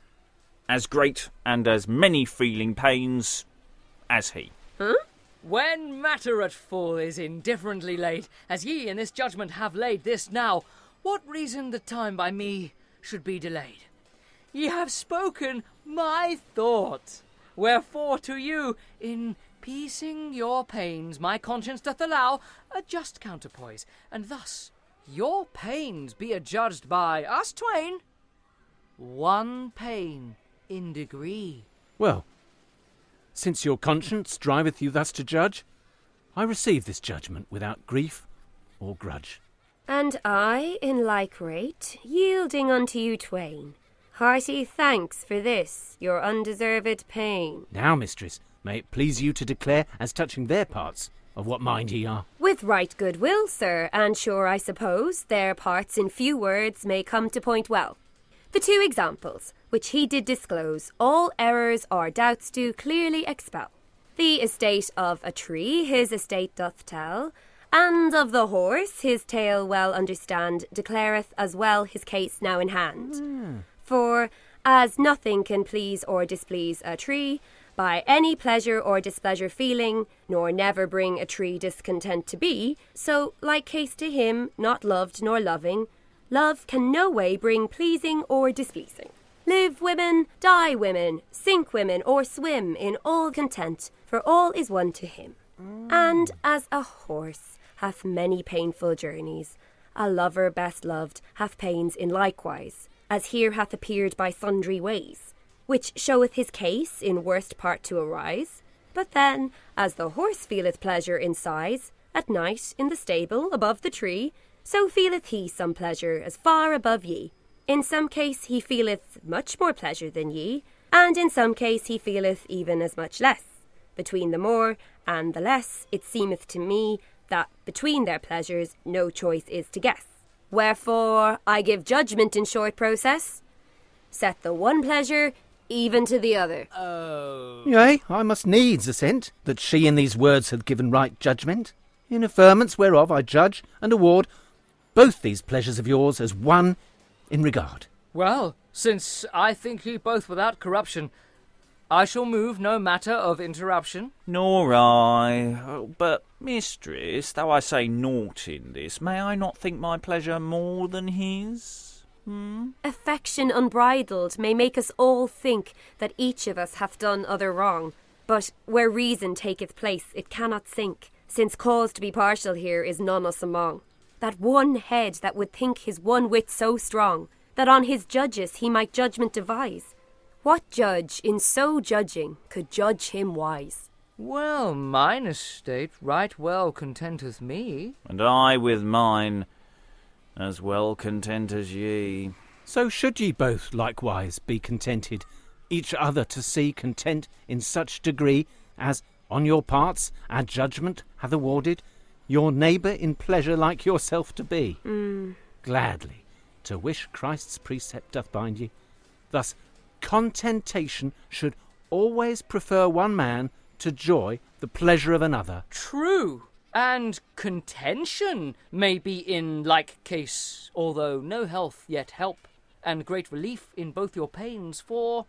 as great and as many feeling pains as he. When matter at full is indifferently laid, as ye in this judgment have laid this now, what reason the time by me should be delayed? Ye have spoken my thought, wherefore to you, in piecing your pains, my conscience doth allow a just counterpoise, and thus your pains be adjudged by us twain, one pain in degree. Well, since your conscience driveth you thus to judge, I receive this judgment without grief or grudge. And I, in like rate, yielding unto you twain, hearty thanks for this, your undeserved pain. Now, mistress, may it please you to declare as touching their parts of what mind ye are. With right good will, sir, and sure I suppose their parts in few words may come to point well. The two examples, which he did disclose, all errors or doubts do clearly expel. The estate of a tree his estate doth tell, and of the horse his tale well understand, declareth as well his case now in hand. For, as nothing can please or displease a tree, by any pleasure or displeasure feeling, nor never bring a tree discontent to be, so, like case to him, not loved nor loving, love can no way bring pleasing or displeasing. Live women, die women, sink women, or swim in all content, for all is one to him. And as a horse hath many painful journeys, a lover best loved hath pains in likewise, as here hath appeared by sundry ways, which showeth his case in worst part to arise. But then, as the horse feeleth pleasure in size, at night in the stable above the tree, so feeleth he some pleasure as far above ye. In some case he feeleth much more pleasure than ye, and in some case he feeleth even as much less. Between the more and the less, it seemeth to me that between their pleasures no choice is to guess. Wherefore I give judgment in short process, set the one pleasure even to the other. Yea, I must needs assent that she in these words hath given right judgment, in affirmance whereof I judge and award both these pleasures of yours as one in regard. Well, since I think ye both without corruption, I shall move no matter of interruption. Nor I. But, mistress, though I say naught in this, may I not think my pleasure more than his? Affection unbridled may make us all think that each of us hath done other wrong, but where reason taketh place it cannot sink, since cause to be partial here is none us among. That one head that would think his one wit so strong, that on his judges he might judgment devise, what judge in so judging could judge him wise? Well, mine estate right well contenteth me. And I with mine as well content as ye. So should ye both likewise be contented, each other to see content in such degree as on your parts our judgment hath awarded, your neighbour in pleasure like yourself to be. Gladly to wish Christ's precept doth bind ye. Thus contentation should always prefer one man to joy the pleasure of another. True. And contention may be in like case, although no health yet help, and great relief in both your pains, for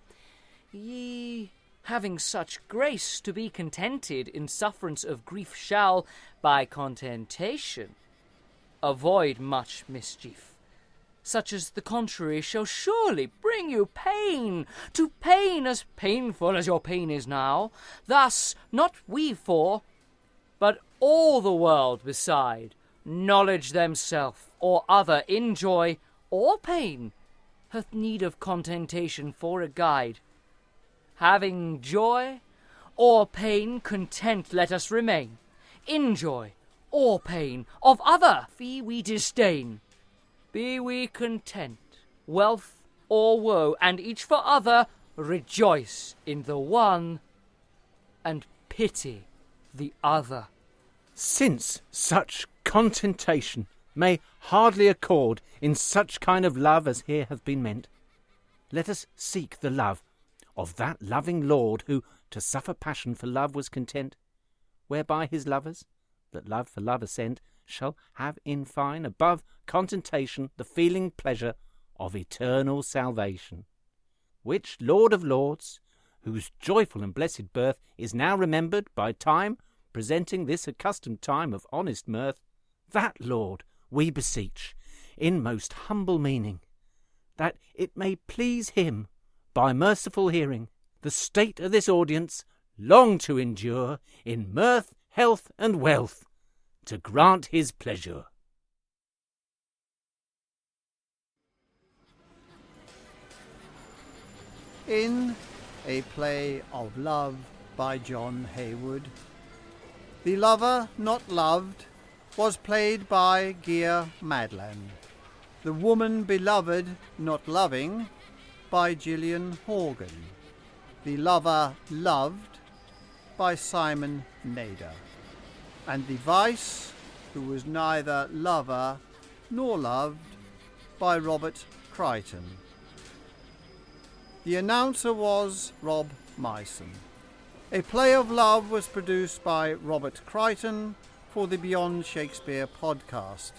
ye, having such grace to be contented in sufferance of grief, shall, by contentation, avoid much mischief, such as the contrary shall surely bring you pain, to pain as painful as your pain is now. Thus, not we four, but all the world beside, knowledge themself or other in joy or pain, hath need of contentation for a guide. Having joy or pain content let us remain, in joy or pain of other fee we disdain. Be we content, wealth or woe, and each for other rejoice in the one, and pity the other. Since such contentation may hardly accord in such kind of love as here hath been meant, let us seek the love of that loving Lord who to suffer passion for love was content, whereby his lovers, that love for love assent, shall have in fine above contentation the feeling pleasure of eternal salvation. Which Lord of Lords, whose joyful and blessed birth is now remembered by time, presenting this accustomed time of honest mirth, that Lord we beseech, in most humble meaning, that it may please him, by merciful hearing, the state of this audience long to endure, in mirth, health, and wealth, to grant his pleasure. In A Play of Love by John Heywood, the lover not loved was played by Geir Madland. The woman beloved not loving by Gillian Horgan. The lover loved by Simon Nader. And the vice, who was neither lover nor loved, by Robert Crighton. The announcer was Rob Myson. A Play of Love was produced by Robert Crighton for the Beyond Shakespeare podcast.